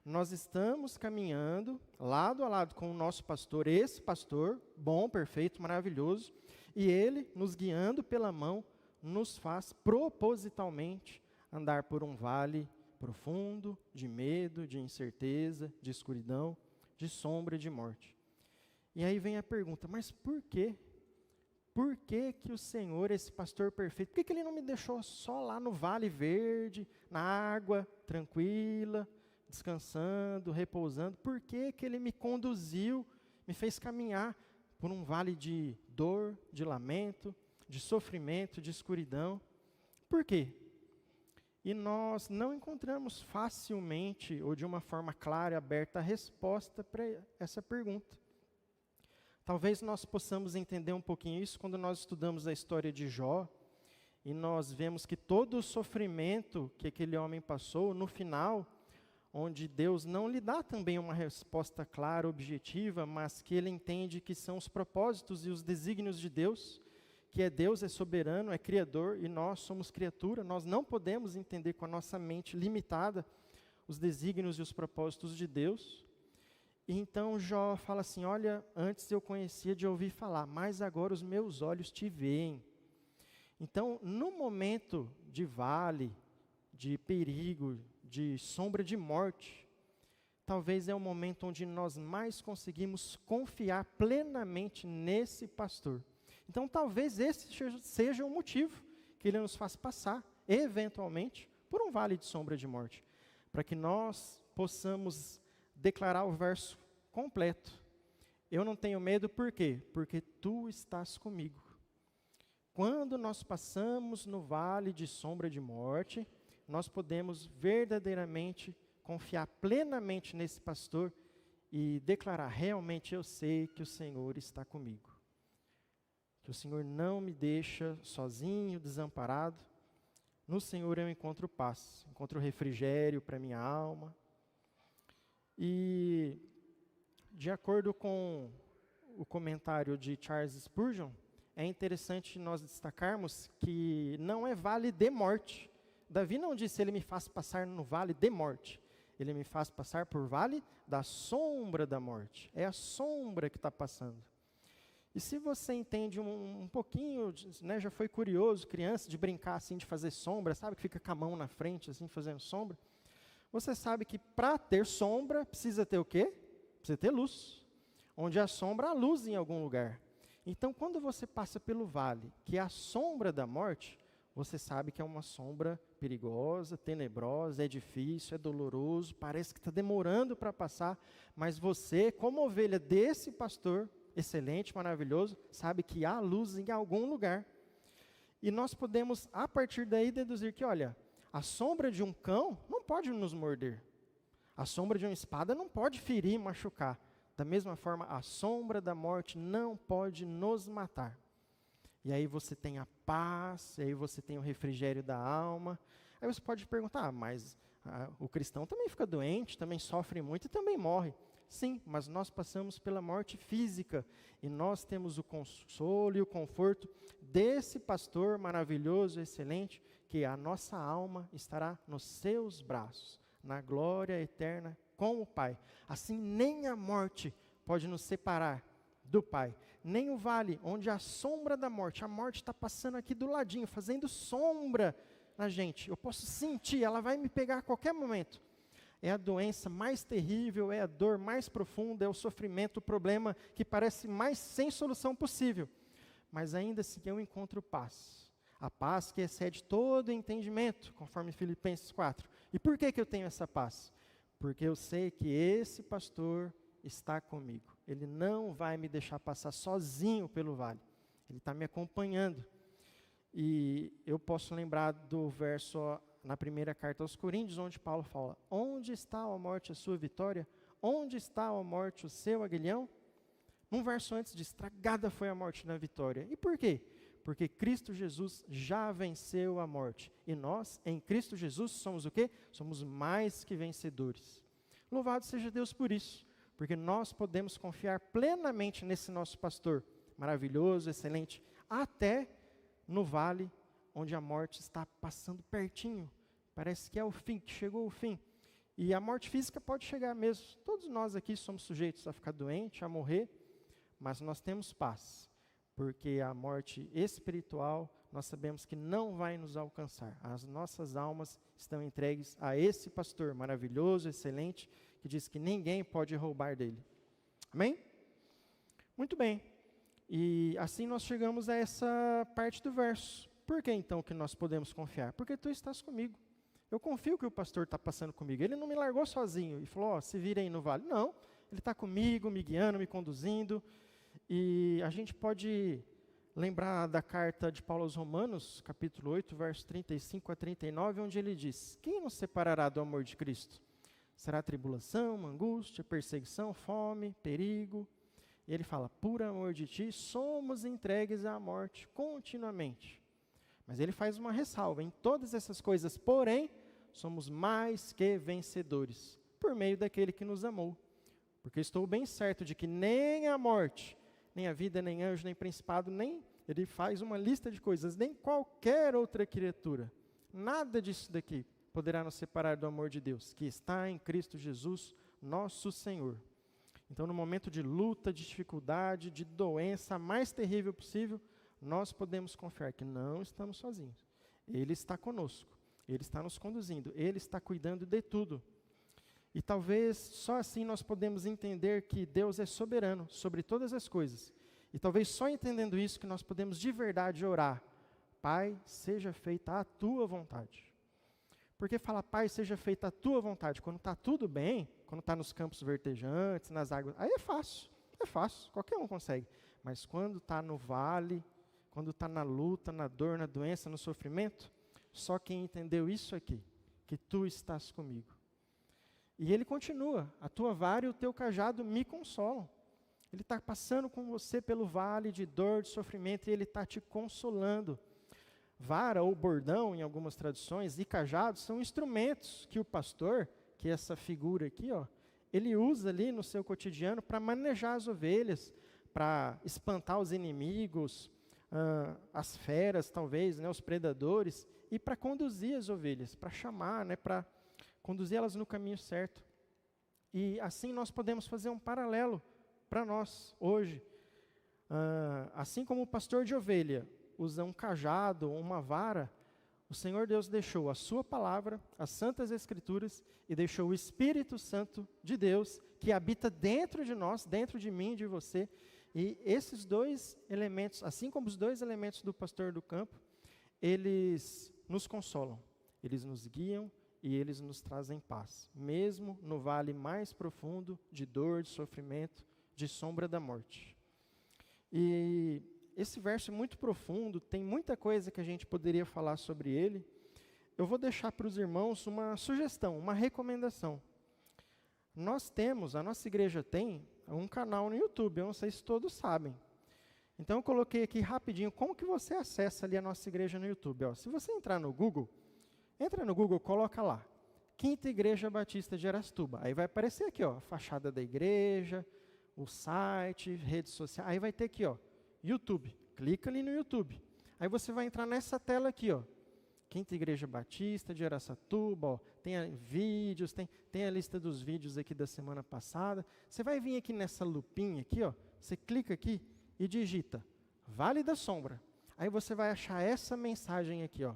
Nós estamos caminhando lado a lado com o nosso pastor, esse pastor, bom, perfeito, maravilhoso, e ele, nos guiando pela mão, nos faz propositalmente andar por um vale profundo, de medo, de incerteza, de escuridão, de sombra e de morte. E aí vem a pergunta, mas por quê? Por que que o Senhor, esse pastor perfeito, por que ele não me deixou só lá no vale verde, na água, tranquila, descansando, repousando? Por que que ele me conduziu, me fez caminhar por um vale de dor, de lamento, de sofrimento, de escuridão? Por quê? E nós não encontramos facilmente, ou de uma forma clara e aberta, a resposta para essa pergunta. Talvez nós possamos entender um pouquinho isso quando nós estudamos a história de Jó, e nós vemos que todo o sofrimento que aquele homem passou, no final, onde Deus não lhe dá também uma resposta clara, objetiva, mas que ele entende que são os propósitos e os desígnios de Deus, que Deus é soberano, é criador, e nós somos criatura, nós não podemos entender com a nossa mente limitada os desígnios e os propósitos de Deus. E então Jó fala assim, olha, antes eu conhecia de ouvir falar, mas agora os meus olhos te veem. Então, no momento de vale, de perigo, de sombra de morte, talvez é o momento onde nós mais conseguimos confiar plenamente nesse pastor. Então, talvez esse seja o motivo que ele nos faz passar, eventualmente, por um vale de sombra de morte. para que nós possamos declarar o verso completo. Eu não tenho medo, por quê? Porque tu estás comigo. Quando nós passamos no vale de sombra de morte, nós podemos verdadeiramente confiar plenamente nesse pastor e declarar, realmente eu sei que o Senhor está comigo. Que o Senhor não me deixa sozinho, desamparado. No Senhor eu encontro paz, encontro refrigério para minha alma. E, de acordo com o comentário de Charles Spurgeon, é interessante nós destacarmos que não é vale de morte. Davi não disse, ele me faz passar no vale de morte. Ele me faz passar por vale da sombra da morte. É a sombra que está passando. E se você entende um pouquinho, né, já foi curioso, criança, de brincar assim, de fazer sombra, sabe, que fica com a mão na frente, assim, fazendo sombra. Você sabe que para ter sombra, precisa ter o quê? Precisa ter luz. Onde há sombra, há luz em algum lugar. Então, quando você passa pelo vale, que é a sombra da morte, você sabe que é uma sombra perigosa, tenebrosa, é difícil, é doloroso, parece que está demorando para passar, mas você, como ovelha desse pastor, excelente, maravilhoso, sabe que há luz em algum lugar. E nós podemos, a partir daí, deduzir que, olha, a sombra de um cão não pode nos morder. A sombra de uma espada não pode ferir e machucar. Da mesma forma, a sombra da morte não pode nos matar. E aí você tem a paz, e aí você tem o refrigério da alma. Aí você pode perguntar, mas o cristão também fica doente, também sofre muito e também morre. Sim, mas nós passamos pela morte física e nós temos o consolo e o conforto desse pastor maravilhoso, excelente, que a nossa alma estará nos seus braços, na glória eterna com o Pai. Assim, nem a morte pode nos separar do Pai, nem o vale onde a sombra da morte, a morte está passando aqui do ladinho, fazendo sombra na gente. Eu posso sentir, ela vai me pegar a qualquer momento. É a doença mais terrível, é a dor mais profunda, é o sofrimento, o problema que parece mais sem solução possível. Mas ainda assim eu encontro paz. A paz que excede todo entendimento, conforme Filipenses 4. E por que eu tenho essa paz? Porque eu sei que esse pastor está comigo. Ele não vai me deixar passar sozinho pelo vale. Ele está me acompanhando. E eu posso lembrar do verso na primeira carta aos Coríntios, onde Paulo fala, onde está, ó morte, a sua vitória? Onde está, ó morte, o seu aguilhão? Um verso antes diz, estragada foi a morte na vitória. E por quê? Porque Cristo Jesus já venceu a morte. E nós, em Cristo Jesus, somos o quê? Somos mais que vencedores. Louvado seja Deus por isso. Porque nós podemos confiar plenamente nesse nosso pastor, maravilhoso, excelente, até no vale onde a morte está passando pertinho. Parece que é o fim, que chegou o fim. E a morte física pode chegar mesmo. Todos nós aqui somos sujeitos a ficar doente, a morrer, mas nós temos paz. Porque a morte espiritual, nós sabemos que não vai nos alcançar. As nossas almas estão entregues a esse pastor maravilhoso, excelente, que diz que ninguém pode roubar dele. Amém? Muito bem. E assim nós chegamos a essa parte do verso. Por que então que nós podemos confiar? Porque tu estás comigo. Eu confio que o pastor está passando comigo. Ele não me largou sozinho e falou, se vira aí no vale. Não, ele está comigo, me guiando, me conduzindo. E a gente pode lembrar da carta de Paulo aos Romanos, capítulo 8, versos 35 a 39, onde ele diz, quem nos separará do amor de Cristo? Será tribulação, angústia, perseguição, fome, perigo? E ele fala, por amor de ti, somos entregues à morte continuamente. Mas ele faz uma ressalva, em todas essas coisas, porém, somos mais que vencedores, por meio daquele que nos amou. Porque estou bem certo de que nem a morte, nem a vida, nem anjo, nem principado, nem, ele faz uma lista de coisas, nem qualquer outra criatura, nada disso daqui poderá nos separar do amor de Deus, que está em Cristo Jesus, nosso Senhor. Então, no momento de luta, de dificuldade, de doença, a mais terrível possível, nós podemos confiar que não estamos sozinhos. Ele está conosco, Ele está nos conduzindo, Ele está cuidando de tudo. E talvez só assim nós podemos entender que Deus é soberano sobre todas as coisas. E talvez só entendendo isso que nós podemos de verdade orar, Pai, seja feita a Tua vontade. Porque fala, Pai, seja feita a tua vontade. Quando está tudo bem, quando está nos campos verdejantes, nas águas, aí é fácil, qualquer um consegue. Mas quando está no vale, quando está na luta, na dor, na doença, no sofrimento, só quem entendeu isso aqui, que tu estás comigo. E ele continua, a tua vara e o teu cajado me consolam. Ele está passando com você pelo vale de dor, de sofrimento, e ele está te consolando. Vara ou bordão, em algumas traduções, e cajado são instrumentos que o pastor, que é essa figura aqui, ó, ele usa ali no seu cotidiano para manejar as ovelhas, para espantar os inimigos, as feras, talvez, né, os predadores, e para conduzir as ovelhas, para chamar, né, para conduzir elas no caminho certo. E assim nós podemos fazer um paralelo para nós, hoje. Assim como o pastor de ovelha usa um cajado, uma vara, o Senhor Deus deixou a sua palavra, as santas escrituras, e deixou o Espírito Santo de Deus, que habita dentro de nós, dentro de mim e de você. E esses dois elementos, assim como os dois elementos do pastor do campo, eles nos consolam, eles nos guiam e eles nos trazem paz, mesmo no vale mais profundo de dor, de sofrimento, de sombra da morte. E esse verso é muito profundo, tem muita coisa que a gente poderia falar sobre ele. Eu vou deixar para os irmãos uma sugestão, uma recomendação. A nossa igreja tem um canal no YouTube, eu não sei se todos sabem. Então eu coloquei aqui rapidinho, como que você acessa ali a nossa igreja no YouTube? Ó, se você entrar no Google, coloca lá, Quinta Igreja Batista de Araçatuba. Aí vai aparecer aqui, ó, a fachada da igreja, o site, redes sociais, aí vai ter aqui, ó, YouTube, clica ali no YouTube. Aí você vai entrar nessa tela aqui, ó, Quinta Igreja Batista de Araçatuba, ó, tem vídeos, tem a lista dos vídeos aqui da semana passada. Você vai vir aqui nessa lupinha aqui, ó, você clica aqui e digita Vale da Sombra. Aí você vai achar essa mensagem aqui, ó,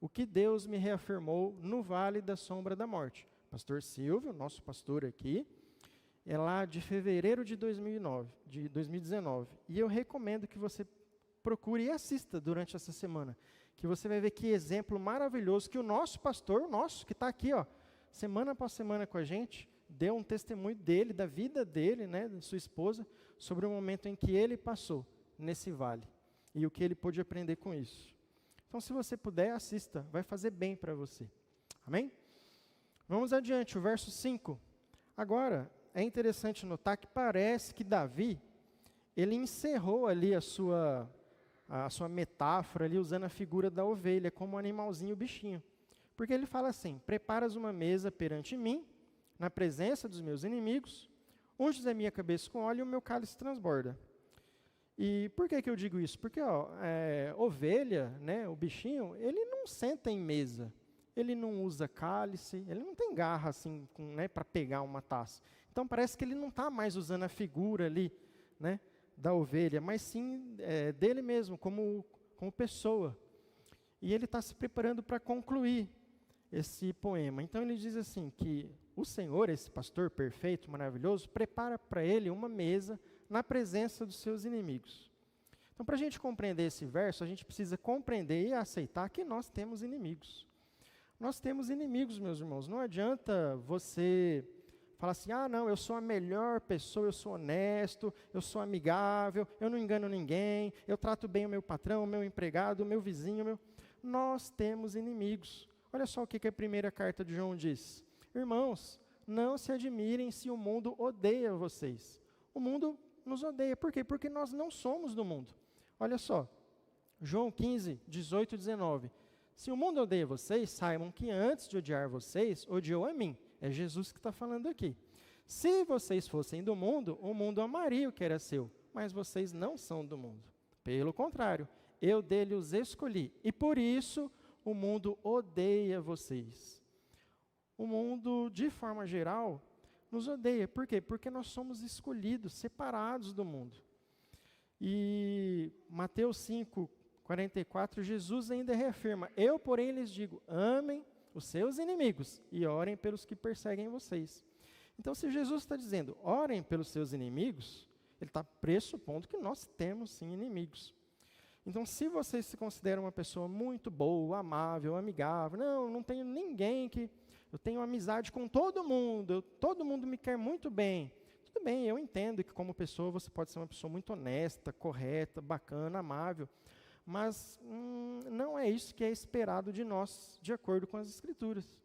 o que Deus me reafirmou no Vale da Sombra da Morte. Pastor Silvio, nosso pastor aqui, é lá de fevereiro de 2019. E eu recomendo que você procure e assista durante essa semana, que você vai ver que exemplo maravilhoso que o nosso pastor, que está aqui, ó, semana após semana com a gente, deu um testemunho dele, da vida dele, né, de sua esposa, sobre o momento em que ele passou nesse vale e o que ele pôde aprender com isso. Então, se você puder, assista, vai fazer bem para você. Amém? Vamos adiante, o verso 5. Agora, é interessante notar que parece que Davi, ele encerrou ali a sua metáfora, ali, usando a figura da ovelha, como um animalzinho, bichinho. Porque ele fala assim, preparas uma mesa perante mim, na presença dos meus inimigos, unges a minha cabeça com óleo e o meu cálice transborda. E por que eu digo isso? Porque ovelha, né, o bichinho, ele não senta em mesa, ele não usa cálice, ele não tem garra assim, né, para pegar uma taça. Então parece que ele não está mais usando a figura ali, né, da ovelha, mas sim dele mesmo, como pessoa. E ele está se preparando para concluir esse poema. Então ele diz assim, que o Senhor, esse pastor perfeito, maravilhoso, prepara para ele uma mesa na presença dos seus inimigos. Então, para a gente compreender esse verso, a gente precisa compreender e aceitar que nós temos inimigos. Nós temos inimigos, meus irmãos. Não adianta você falar assim, não, eu sou a melhor pessoa, eu sou honesto, eu sou amigável, eu não engano ninguém, eu trato bem o meu patrão, o meu empregado, o meu vizinho. Nós temos inimigos. Olha só o que a primeira carta de João diz. Irmãos, não se admirem se o mundo odeia vocês. O mundo nos odeia. Por quê? Porque nós não somos do mundo. Olha só, João 15, 18 e 19. Se o mundo odeia vocês, saibam que antes de odiar vocês, odiou a mim. É Jesus que está falando aqui. Se vocês fossem do mundo, o mundo amaria o que era seu. Mas vocês não são do mundo. Pelo contrário, eu dele os escolhi. E por isso o mundo odeia vocês. O mundo, de forma geral, nos odeia. Por quê? Porque nós somos escolhidos, separados do mundo. E Mateus 5, 44, Jesus ainda reafirma, eu, porém, lhes digo, amem os seus inimigos e orem pelos que perseguem vocês. Então, se Jesus está dizendo, orem pelos seus inimigos, ele está pressupondo que nós temos, sim, inimigos. Então, se você se considera uma pessoa muito boa, amável, amigável, não tenho ninguém que... Eu tenho amizade com todo mundo, todo mundo me quer muito bem. Tudo bem, eu entendo que como pessoa você pode ser uma pessoa muito honesta, correta, bacana, amável, mas não é isso que é esperado de nós, de acordo com as Escrituras.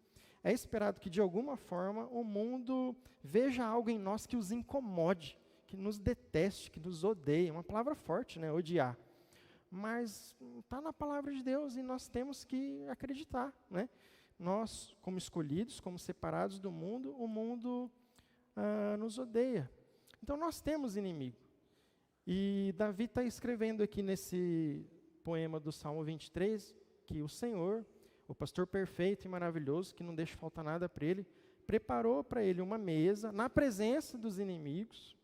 É esperado que, de alguma forma, o mundo veja algo em nós que os incomode, que nos deteste, que nos odeie. Uma palavra forte, né? Odiar. Mas está na palavra de Deus e nós temos que acreditar, né? Nós, como escolhidos, como separados do mundo, o mundo nos odeia. Então, nós temos inimigo. E Davi está escrevendo aqui nesse poema do Salmo 23, que o Senhor, o pastor perfeito e maravilhoso, que não deixa faltar nada para ele, preparou para ele uma mesa na presença dos inimigos,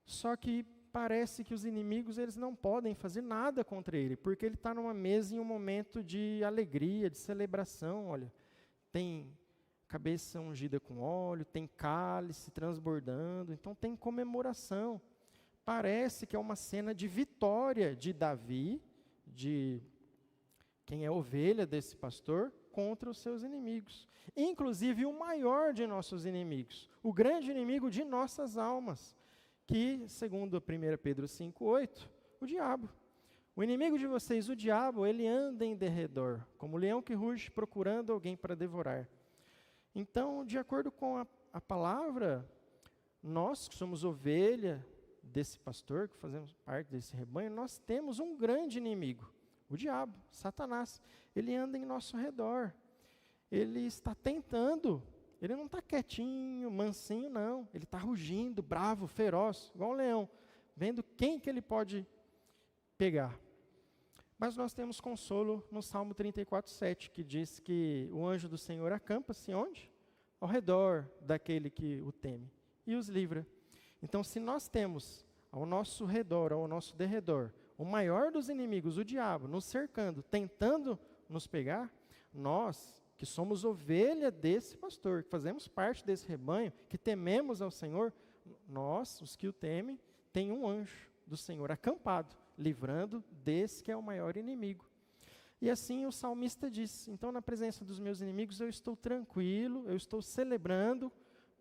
só que parece que os inimigos eles não podem fazer nada contra ele, porque ele está numa mesa em um momento de alegria, de celebração. Olha, tem cabeça ungida com óleo, tem cálice transbordando, então tem comemoração. Parece que é uma cena de vitória de Davi, de quem é ovelha desse pastor, contra os seus inimigos. Inclusive o maior de nossos inimigos, o grande inimigo de nossas almas, que, segundo 1 Pedro 5,8, o diabo. O inimigo de vocês, o diabo, ele anda em derredor, como leão que ruge procurando alguém para devorar. Então, de acordo com a palavra, nós que somos ovelha desse pastor, que fazemos parte desse rebanho, nós temos um grande inimigo, o diabo, Satanás. Ele anda em nosso redor. Ele está tentando. Ele não está quietinho, mansinho, não. Ele está rugindo, bravo, feroz, igual um leão, vendo quem que ele pode pegar. Mas nós temos consolo no Salmo 34:7, que diz que o anjo do Senhor acampa-se onde? Ao redor daquele que o teme e os livra. Então, se nós temos ao nosso redor, ao nosso derredor, o maior dos inimigos, o diabo, nos cercando, tentando nos pegar, nós, que somos ovelha desse pastor, que fazemos parte desse rebanho, que tememos ao Senhor, nós, os que o temem, tem um anjo do Senhor acampado, livrando desse que é o maior inimigo. E assim o salmista diz, então na presença dos meus inimigos eu estou tranquilo, eu estou celebrando.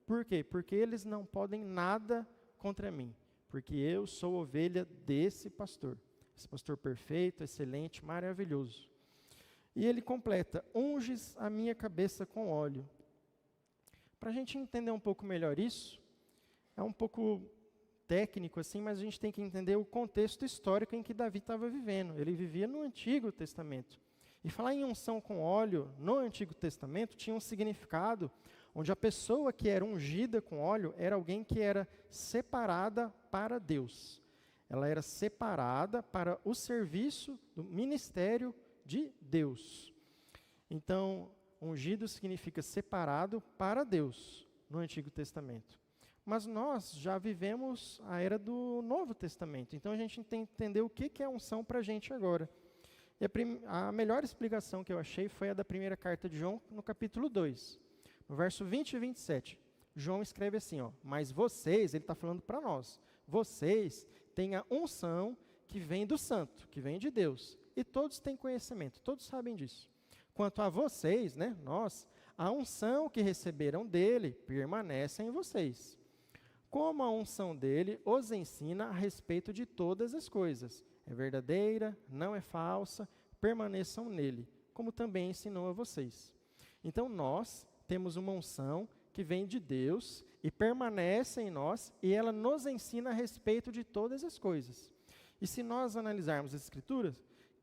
Por quê? Porque eles não podem nada contra mim, porque eu sou ovelha desse pastor, esse pastor perfeito, excelente, maravilhoso. E ele completa, unges a minha cabeça com óleo. Para a gente entender um pouco melhor isso, é um pouco técnico assim, mas a gente tem que entender o contexto histórico em que Davi estava vivendo. Ele vivia no Antigo Testamento. E falar em unção com óleo no Antigo Testamento tinha um significado onde a pessoa que era ungida com óleo era alguém que era separada para Deus. Ela era separada para o serviço do ministério de Deus. Então, ungido significa separado para Deus no Antigo Testamento. Mas nós já vivemos a era do Novo Testamento, então a gente tem que entender o que é unção para a gente agora. E a melhor explicação que eu achei foi a da primeira carta de João, no capítulo 2, no verso 20 e 27. João escreve assim, mas vocês, ele está falando para nós, vocês têm a unção que vem do santo, que vem de Deus, e todos têm conhecimento, todos sabem disso. Quanto a vocês, nós, a unção que receberam dele permanece em vocês. Como a unção dele os ensina a respeito de todas as coisas. É verdadeira, não é falsa, permaneçam nele, como também ensinou a vocês. Então nós temos uma unção que vem de Deus e permanece em nós, e ela nos ensina a respeito de todas as coisas. E se nós analisarmos as Escrituras,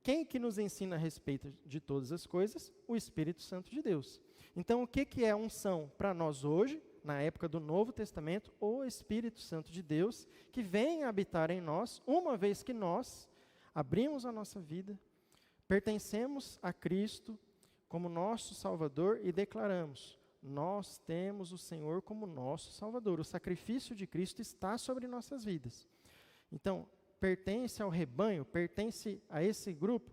quem que nos ensina a respeito de todas as coisas? O Espírito Santo de Deus. Então o que é unção para nós hoje? Na época do Novo Testamento, o Espírito Santo de Deus, que vem habitar em nós, uma vez que nós abrimos a nossa vida, pertencemos a Cristo como nosso Salvador e declaramos, nós temos o Senhor como nosso Salvador. O sacrifício de Cristo está sobre nossas vidas. Então, pertence ao rebanho, pertence a esse grupo?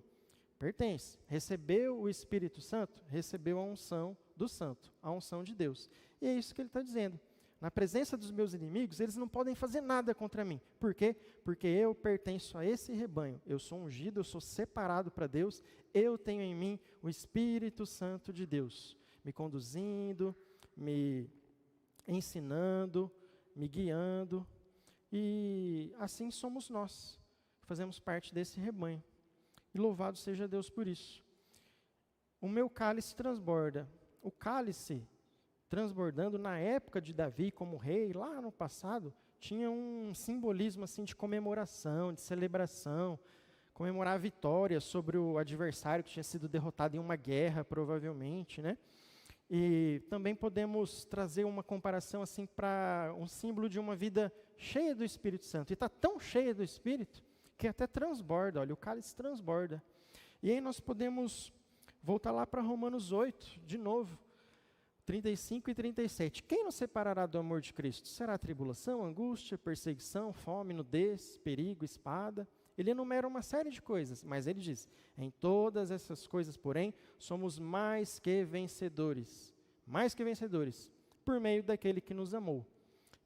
Pertence. Recebeu o Espírito Santo? Recebeu a unção do Santo, a unção de Deus. E é isso que ele está dizendo. Na presença dos meus inimigos, eles não podem fazer nada contra mim. Por quê? Porque eu pertenço a esse rebanho. Eu sou ungido, eu sou separado para Deus. Eu tenho em mim o Espírito Santo de Deus, me conduzindo, me ensinando, me guiando. E assim somos nós, que fazemos parte desse rebanho. E louvado seja Deus por isso. O meu cálice transborda. O cálice transbordando na época de Davi como rei, lá no passado, tinha um simbolismo assim de comemoração, de celebração, comemorar a vitória sobre o adversário que tinha sido derrotado em uma guerra, provavelmente, né? E também podemos trazer uma comparação assim para um símbolo de uma vida cheia do Espírito Santo. E está tão cheia do Espírito que até transborda, olha, o cálice transborda. E aí nós podemos voltar lá para Romanos 8, de novo, 35 e 37. Quem nos separará do amor de Cristo? Será tribulação, angústia, perseguição, fome, nudez, perigo, espada? Ele enumera uma série de coisas, mas ele diz, em todas essas coisas, porém, somos mais que vencedores, por meio daquele que nos amou.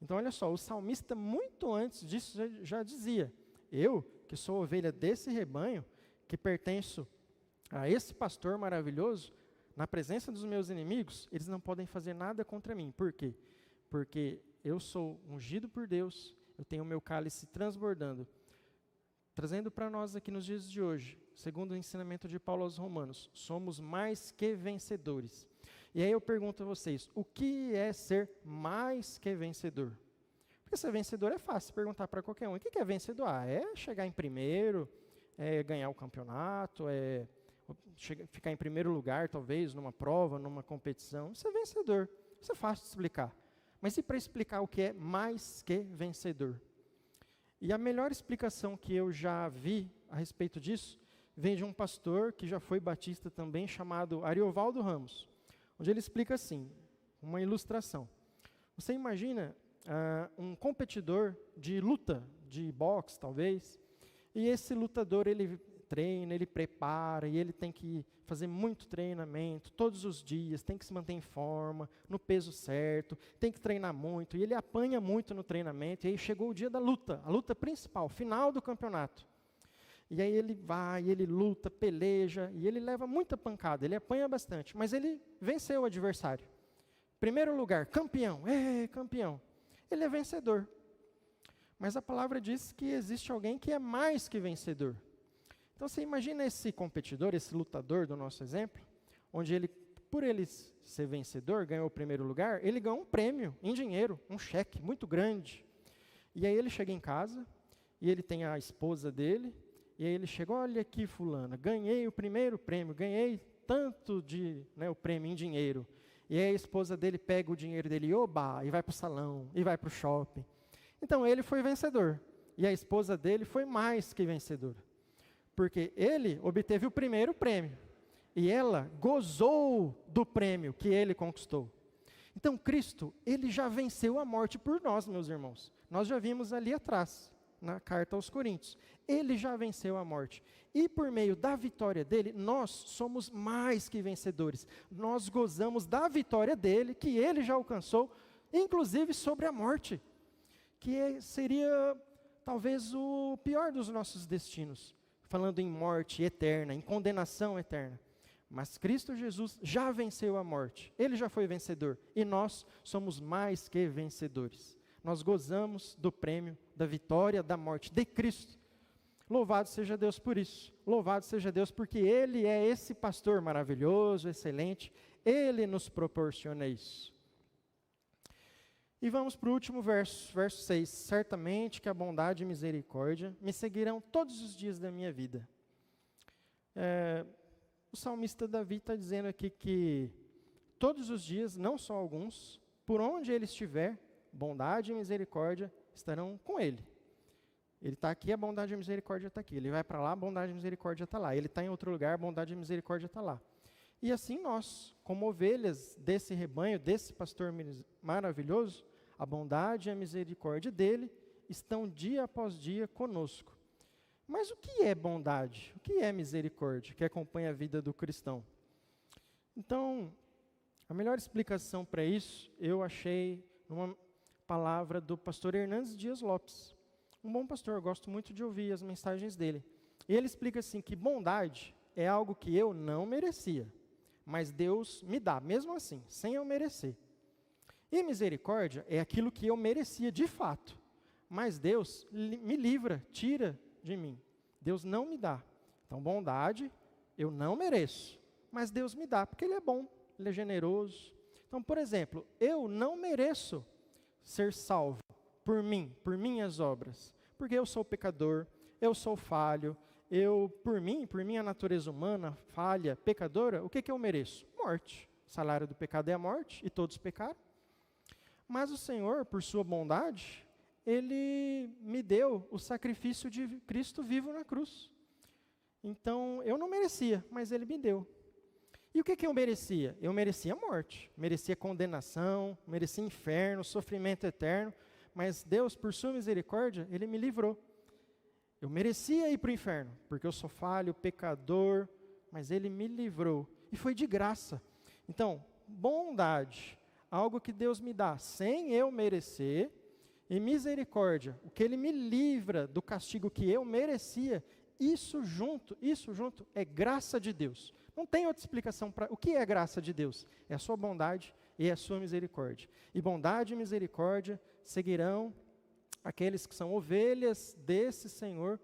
Então, olha só, o salmista, muito antes disso, já dizia, eu, que sou ovelha desse rebanho, que pertenço a esse pastor maravilhoso, na presença dos meus inimigos, eles não podem fazer nada contra mim. Por quê? Porque eu sou ungido por Deus, eu tenho o meu cálice transbordando. Trazendo para nós aqui nos dias de hoje, segundo o ensinamento de Paulo aos Romanos, somos mais que vencedores. E aí eu pergunto a vocês, o que é ser mais que vencedor? Porque ser vencedor é fácil perguntar para qualquer um. O que é vencedor? É chegar em primeiro, é ganhar o campeonato, é ficar em primeiro lugar, talvez, numa prova, numa competição. Isso é vencedor. Isso é fácil de explicar. Mas e para explicar o que é mais que vencedor? E a melhor explicação que eu já vi a respeito disso, vem de um pastor que já foi batista também, chamado Ariovaldo Ramos, onde ele explica assim, uma ilustração. Você imagina um competidor de luta, de boxe talvez, e esse lutador, ele treina, ele prepara, e ele tem que fazer muito treinamento, todos os dias, tem que se manter em forma, no peso certo, tem que treinar muito, e ele apanha muito no treinamento, e aí chegou o dia da luta, a luta principal, final do campeonato. E aí ele vai, ele luta, peleja, e ele leva muita pancada, ele apanha bastante, mas ele venceu o adversário. Primeiro lugar, campeão, campeão. Ele é vencedor. Mas a palavra diz que existe alguém que é mais que vencedor. Então, você imagina esse competidor, esse lutador do nosso exemplo, onde ele, por ele ser vencedor, ganhou o primeiro lugar, ele ganhou um prêmio em dinheiro, um cheque muito grande. E aí ele chega em casa, e ele tem a esposa dele, e aí ele chega, olha aqui fulana, ganhei o primeiro prêmio, ganhei tanto de, o prêmio em dinheiro. E aí a esposa dele pega o dinheiro dele, oba, e vai para o salão, e vai para o shopping. Então ele foi vencedor, e a esposa dele foi mais que vencedora. Porque ele obteve o primeiro prêmio, e ela gozou do prêmio que ele conquistou. Então Cristo, ele já venceu a morte por nós, meus irmãos. Nós já vimos ali atrás, na carta aos Coríntios. Ele já venceu a morte. E por meio da vitória dele, nós somos mais que vencedores. Nós gozamos da vitória dele, que ele já alcançou, inclusive sobre a morte, que seria talvez o pior dos nossos destinos, falando em morte eterna, em condenação eterna. Mas Cristo Jesus já venceu a morte, ele já foi vencedor, e nós somos mais que vencedores. Nós gozamos do prêmio da vitória da morte de Cristo. Louvado seja Deus por isso. Louvado seja Deus porque Ele é esse pastor maravilhoso, excelente. Ele nos proporciona isso. E vamos para o último verso, verso 6. Certamente que a bondade e misericórdia me seguirão todos os dias da minha vida. O salmista Davi está dizendo aqui que todos os dias, não só alguns, por onde ele estiver, bondade e misericórdia estarão com ele. Ele está aqui, a bondade e a misericórdia está aqui. Ele vai para lá, a bondade e a misericórdia está lá. Ele está em outro lugar, a bondade e a misericórdia está lá. E assim nós, como ovelhas desse rebanho, desse pastor maravilhoso, a bondade e a misericórdia dele estão dia após dia conosco. Mas o que é bondade? O que é misericórdia que acompanha a vida do cristão? Então, a melhor explicação para isso, eu achei palavra do pastor Hernandes Dias Lopes. Um bom pastor, eu gosto muito de ouvir as mensagens dele. E ele explica assim que bondade é algo que eu não merecia, mas Deus me dá, mesmo assim, sem eu merecer. E misericórdia é aquilo que eu merecia de fato, mas Deus me livra, tira de mim. Deus não me dá. Então, bondade eu não mereço, mas Deus me dá, porque Ele é bom, Ele é generoso. Então, por exemplo, eu não mereço ser salvo por mim, por minhas obras, porque eu sou pecador, eu sou falho, por minha natureza humana, falha, pecadora, o que eu mereço? Morte. O salário do pecado é a morte, e todos pecaram. Mas o Senhor, por sua bondade, Ele me deu o sacrifício de Cristo vivo na cruz. Então, eu não merecia, mas Ele me deu. E o que eu merecia? Eu merecia morte, merecia condenação, merecia inferno, sofrimento eterno, mas Deus, por sua misericórdia, Ele me livrou. Eu merecia ir para o inferno, porque eu sou falho, pecador, mas Ele me livrou, e foi de graça. Então, bondade, algo que Deus me dá sem eu merecer, e misericórdia, o que Ele me livra do castigo que eu merecia, isso junto é graça de Deus. Não tem outra explicação para o que é graça de Deus. É a sua bondade e a sua misericórdia. E bondade e misericórdia seguirão aqueles que são ovelhas desse Senhor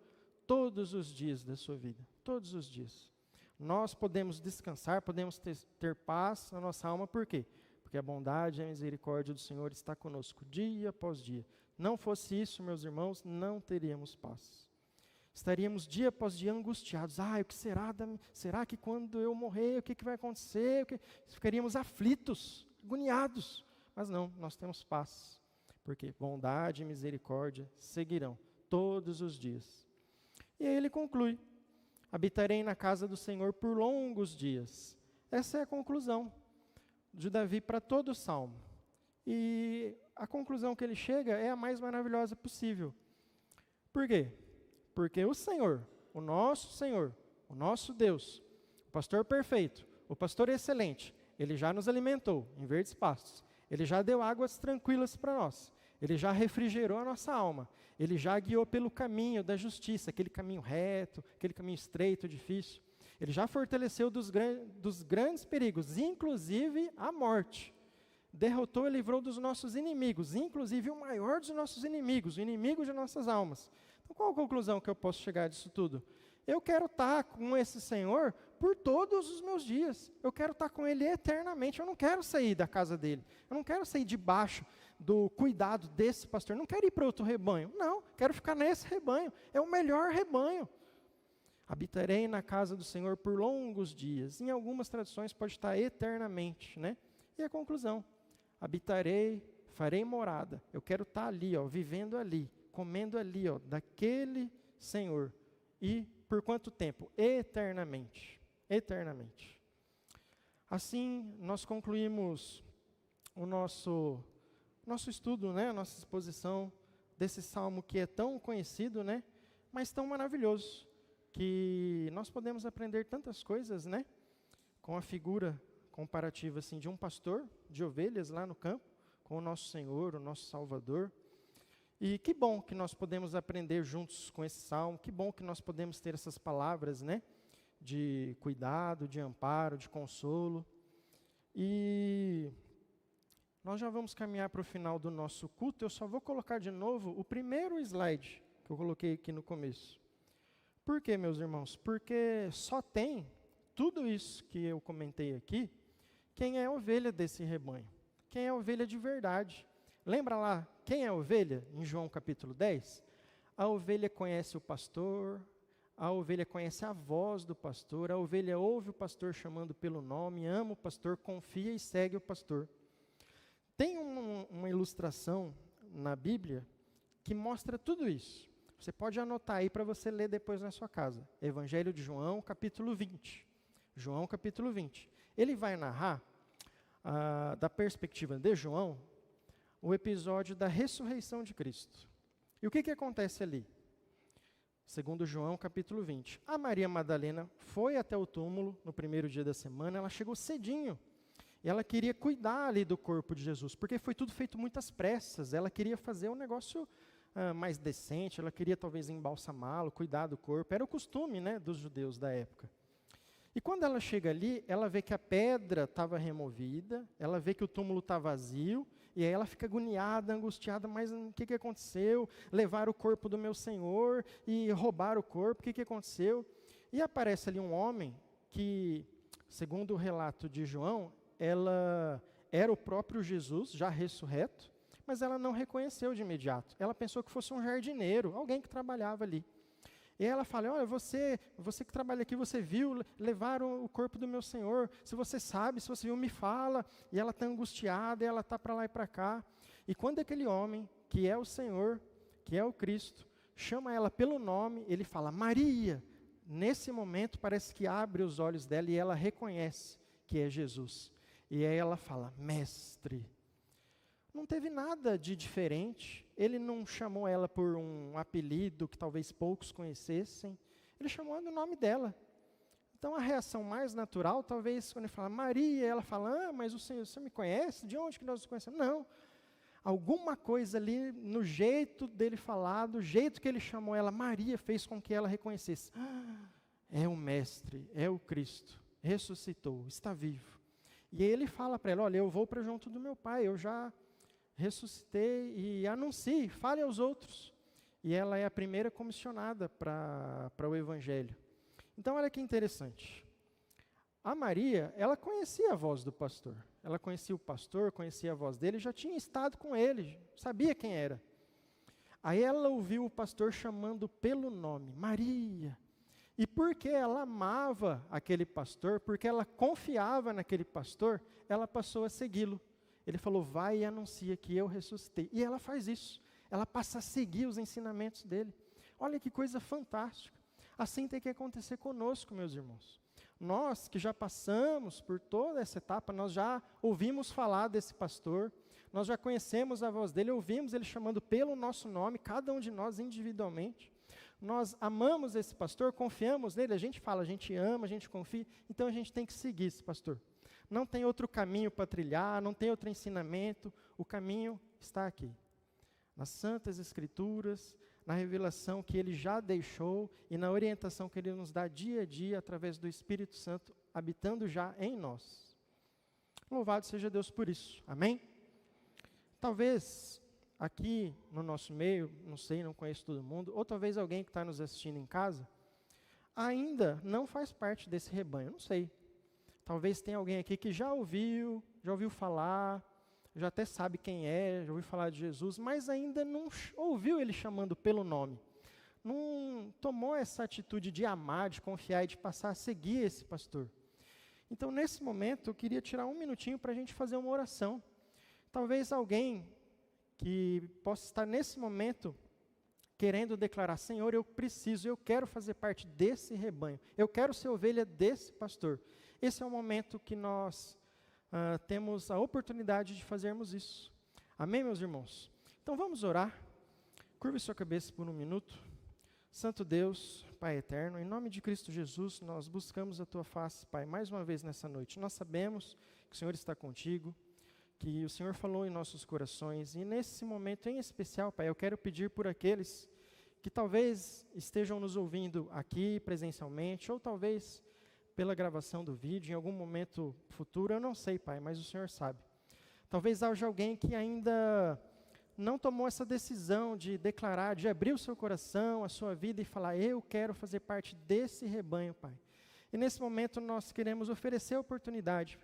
todos os dias da sua vida. Todos os dias. Nós podemos descansar, podemos ter paz na nossa alma. Por quê? Porque a bondade e a misericórdia do Senhor está conosco dia após dia. Não fosse isso, meus irmãos, não teríamos paz. Estaríamos dia após dia angustiados. O que será? Será que quando eu morrer, o que vai acontecer? Ficaríamos aflitos, agoniados. Mas não, nós temos paz. Porque bondade e misericórdia seguirão todos os dias. E aí ele conclui: habitarei na casa do Senhor por longos dias. Essa é a conclusão de Davi para todo o Salmo. E a conclusão que ele chega é a mais maravilhosa possível. Por quê? Porque o Senhor, o nosso Deus, o pastor perfeito, o pastor excelente, Ele já nos alimentou em verdes pastos, Ele já deu águas tranquilas para nós, Ele já refrigerou a nossa alma, Ele já guiou pelo caminho da justiça, aquele caminho reto, aquele caminho estreito, difícil, Ele já fortaleceu dos grandes perigos, inclusive a morte, derrotou e livrou dos nossos inimigos, inclusive o maior dos nossos inimigos, o inimigo de nossas almas. Então, qual a conclusão que eu posso chegar disso tudo? Eu quero estar com esse Senhor por todos os meus dias. Eu quero estar com Ele eternamente. Eu não quero sair da casa dEle. Eu não quero sair debaixo do cuidado desse pastor. Eu não quero ir para outro rebanho. Não, quero ficar nesse rebanho. É o melhor rebanho. Habitarei na casa do Senhor por longos dias. Em algumas traduções pode estar eternamente, né? E a conclusão: habitarei, farei morada. Eu quero estar ali, vivendo ali, comendo ali, daquele Senhor. E por quanto tempo? Eternamente. Eternamente. Assim, nós concluímos o nosso estudo, né? A nossa exposição desse salmo que é tão conhecido, né? Mas tão maravilhoso, que nós podemos aprender tantas coisas, né? Com a figura comparativa assim, de um pastor de ovelhas lá no campo, com o nosso Senhor, o nosso Salvador. E que bom que nós podemos aprender juntos com esse salmo, que bom que nós podemos ter essas palavras, né, de cuidado, de amparo, de consolo. E nós já vamos caminhar para o final do nosso culto. Eu só vou colocar de novo o primeiro slide que eu coloquei aqui no começo. Por quê, meus irmãos? Porque só tem tudo isso que eu comentei aqui quem é a ovelha desse rebanho, quem é a ovelha de verdade. Lembra lá, quem é a ovelha? Em João capítulo 10, a ovelha conhece o pastor, a ovelha conhece a voz do pastor, a ovelha ouve o pastor chamando pelo nome, ama o pastor, confia e segue o pastor. Tem uma ilustração na Bíblia que mostra tudo isso. Você pode anotar aí para você ler depois na sua casa. Evangelho de João, capítulo 20. João, capítulo 20. Ele vai narrar, da perspectiva de João, o episódio da ressurreição de Cristo. E o que acontece ali? Segundo João, capítulo 20. A Maria Madalena foi até o túmulo no primeiro dia da semana, ela chegou cedinho. E ela queria cuidar ali do corpo de Jesus, porque foi tudo feito muitas pressas. Ela queria fazer um negócio mais decente, ela queria talvez embalsamá-lo, cuidar do corpo. Era o costume, né, dos judeus da época. E quando ela chega ali, ela vê que a pedra estava removida, ela vê que o túmulo está vazio, e aí ela fica agoniada, angustiada, mas o que aconteceu? Levaram o corpo do meu Senhor e roubaram o corpo, o que aconteceu? E aparece ali um homem que, segundo o relato de João, ela era o próprio Jesus, já ressurreto, mas ela não reconheceu de imediato. Ela pensou que fosse um jardineiro, alguém que trabalhava ali. E ela fala, olha, você que trabalha aqui, você viu, levaram o corpo do meu Senhor, se você sabe, se você viu, me fala. E ela está angustiada, e ela está para lá e para cá. E quando aquele homem, que é o Senhor, que é o Cristo, chama ela pelo nome, ele fala, Maria. Nesse momento, parece que abre os olhos dela e ela reconhece que é Jesus. E aí ela fala, mestre. Não teve nada de diferente, ele não chamou ela por um apelido que talvez poucos conhecessem, ele chamou no nome dela. Então a reação mais natural, talvez quando ele fala Maria, ela fala, mas o Senhor, você me conhece? De onde que nós nos conhecemos? Não, alguma coisa ali no jeito dele falar, do jeito que ele chamou ela, Maria, fez com que ela reconhecesse, é o Mestre, é o Cristo, ressuscitou, está vivo. E aí ele fala para ela, olha, eu vou para junto do meu Pai, eu já ressuscitei e anuncie, fale aos outros. E ela é a primeira comissionada para o Evangelho. Então, olha que interessante. A Maria, ela conhecia a voz do pastor. Ela conhecia o pastor, conhecia a voz dele, já tinha estado com ele, sabia quem era. Aí ela ouviu o pastor chamando pelo nome, Maria. E porque ela amava aquele pastor, porque ela confiava naquele pastor, ela passou a segui-lo. Ele falou, vai e anuncia que eu ressuscitei. E ela faz isso. Ela passa a seguir os ensinamentos dele. Olha que coisa fantástica. Assim tem que acontecer conosco, meus irmãos. Nós que já passamos por toda essa etapa, nós já ouvimos falar desse pastor, nós já conhecemos a voz dele, ouvimos ele chamando pelo nosso nome, cada um de nós individualmente. Nós amamos esse pastor, confiamos nele, a gente fala, a gente ama, a gente confia, então a gente tem que seguir esse pastor. Não tem outro caminho para trilhar, não tem outro ensinamento, o caminho está aqui. Nas Santas Escrituras, na revelação que Ele já deixou e na orientação que Ele nos dá dia a dia através do Espírito Santo, habitando já em nós. Louvado seja Deus por isso, amém? Talvez aqui no nosso meio, não sei, não conheço todo mundo, ou talvez alguém que está nos assistindo em casa, ainda não faz parte desse rebanho, não sei. Talvez tenha alguém aqui que já ouviu falar, já até sabe quem é, já ouviu falar de Jesus, mas ainda não ouviu ele chamando pelo nome. Não tomou essa atitude de amar, de confiar e de passar a seguir esse pastor. Então, nesse momento, eu queria tirar um minutinho para a gente fazer uma oração. Talvez alguém que possa estar nesse momento querendo declarar, Senhor, eu quero fazer parte desse rebanho, eu quero ser ovelha desse pastor. Esse é o momento que nós temos a oportunidade de fazermos isso. Amém, meus irmãos? Então vamos orar. Curve sua cabeça por um minuto. Santo Deus, Pai eterno, em nome de Cristo Jesus, nós buscamos a Tua face, Pai, mais uma vez nessa noite. Nós sabemos que o Senhor está contigo, que o Senhor falou em nossos corações, e nesse momento em especial, Pai, eu quero pedir por aqueles que talvez estejam nos ouvindo aqui presencialmente, ou talvez pela gravação do vídeo, em algum momento futuro, eu não sei, Pai, mas o Senhor sabe. Talvez haja alguém que ainda não tomou essa decisão de declarar, de abrir o seu coração, a sua vida e falar, eu quero fazer parte desse rebanho, Pai. E nesse momento nós queremos oferecer a oportunidade.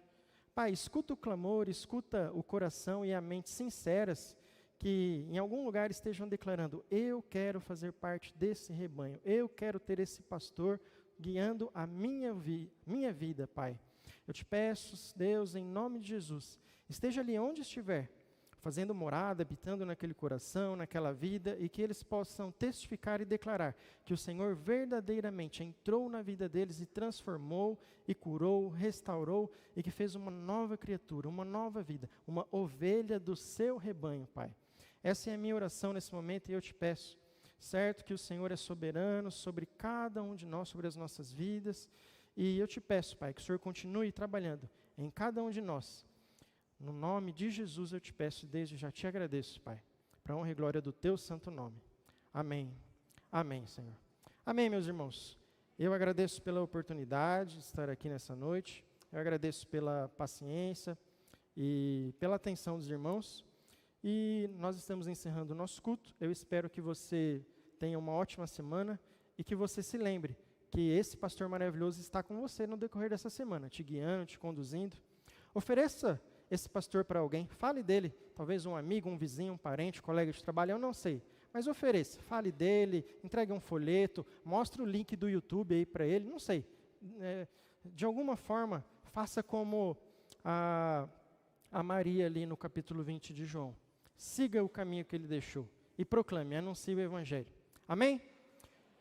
Pai, escuta o clamor, escuta o coração e a mente sinceras que em algum lugar estejam declarando, eu quero fazer parte desse rebanho, eu quero ter esse pastor guiando a minha vida, Pai. Eu te peço, Deus, em nome de Jesus, esteja ali onde estiver, fazendo morada, habitando naquele coração, naquela vida, e que eles possam testificar e declarar que o Senhor verdadeiramente entrou na vida deles e transformou, e curou, restaurou, e que fez uma nova criatura, uma nova vida, uma ovelha do seu rebanho, Pai. Essa é a minha oração nesse momento e eu te peço, certo que o Senhor é soberano sobre cada um de nós, sobre as nossas vidas, e eu te peço, Pai, que o Senhor continue trabalhando em cada um de nós, No nome de Jesus eu te peço e desde já te agradeço, Pai, para a honra e glória do teu santo nome. Amém. Amém, Senhor. Amém, meus irmãos. Eu agradeço pela oportunidade de estar aqui nessa noite. Eu agradeço pela paciência e pela atenção dos irmãos. E nós estamos encerrando o nosso culto. Eu espero que você tenha uma ótima semana e que você se lembre que esse pastor maravilhoso está com você no decorrer dessa semana, te guiando, te conduzindo. Ofereça esse pastor para alguém, fale dele, talvez um amigo, um vizinho, um parente, um colega de trabalho, eu não sei. Mas ofereça, fale dele, entregue um folheto, mostre o link do YouTube aí para ele, não sei. De alguma forma, faça como a Maria ali no capítulo 20 de João. Siga o caminho que ele deixou e proclame, anuncie o Evangelho. Amém?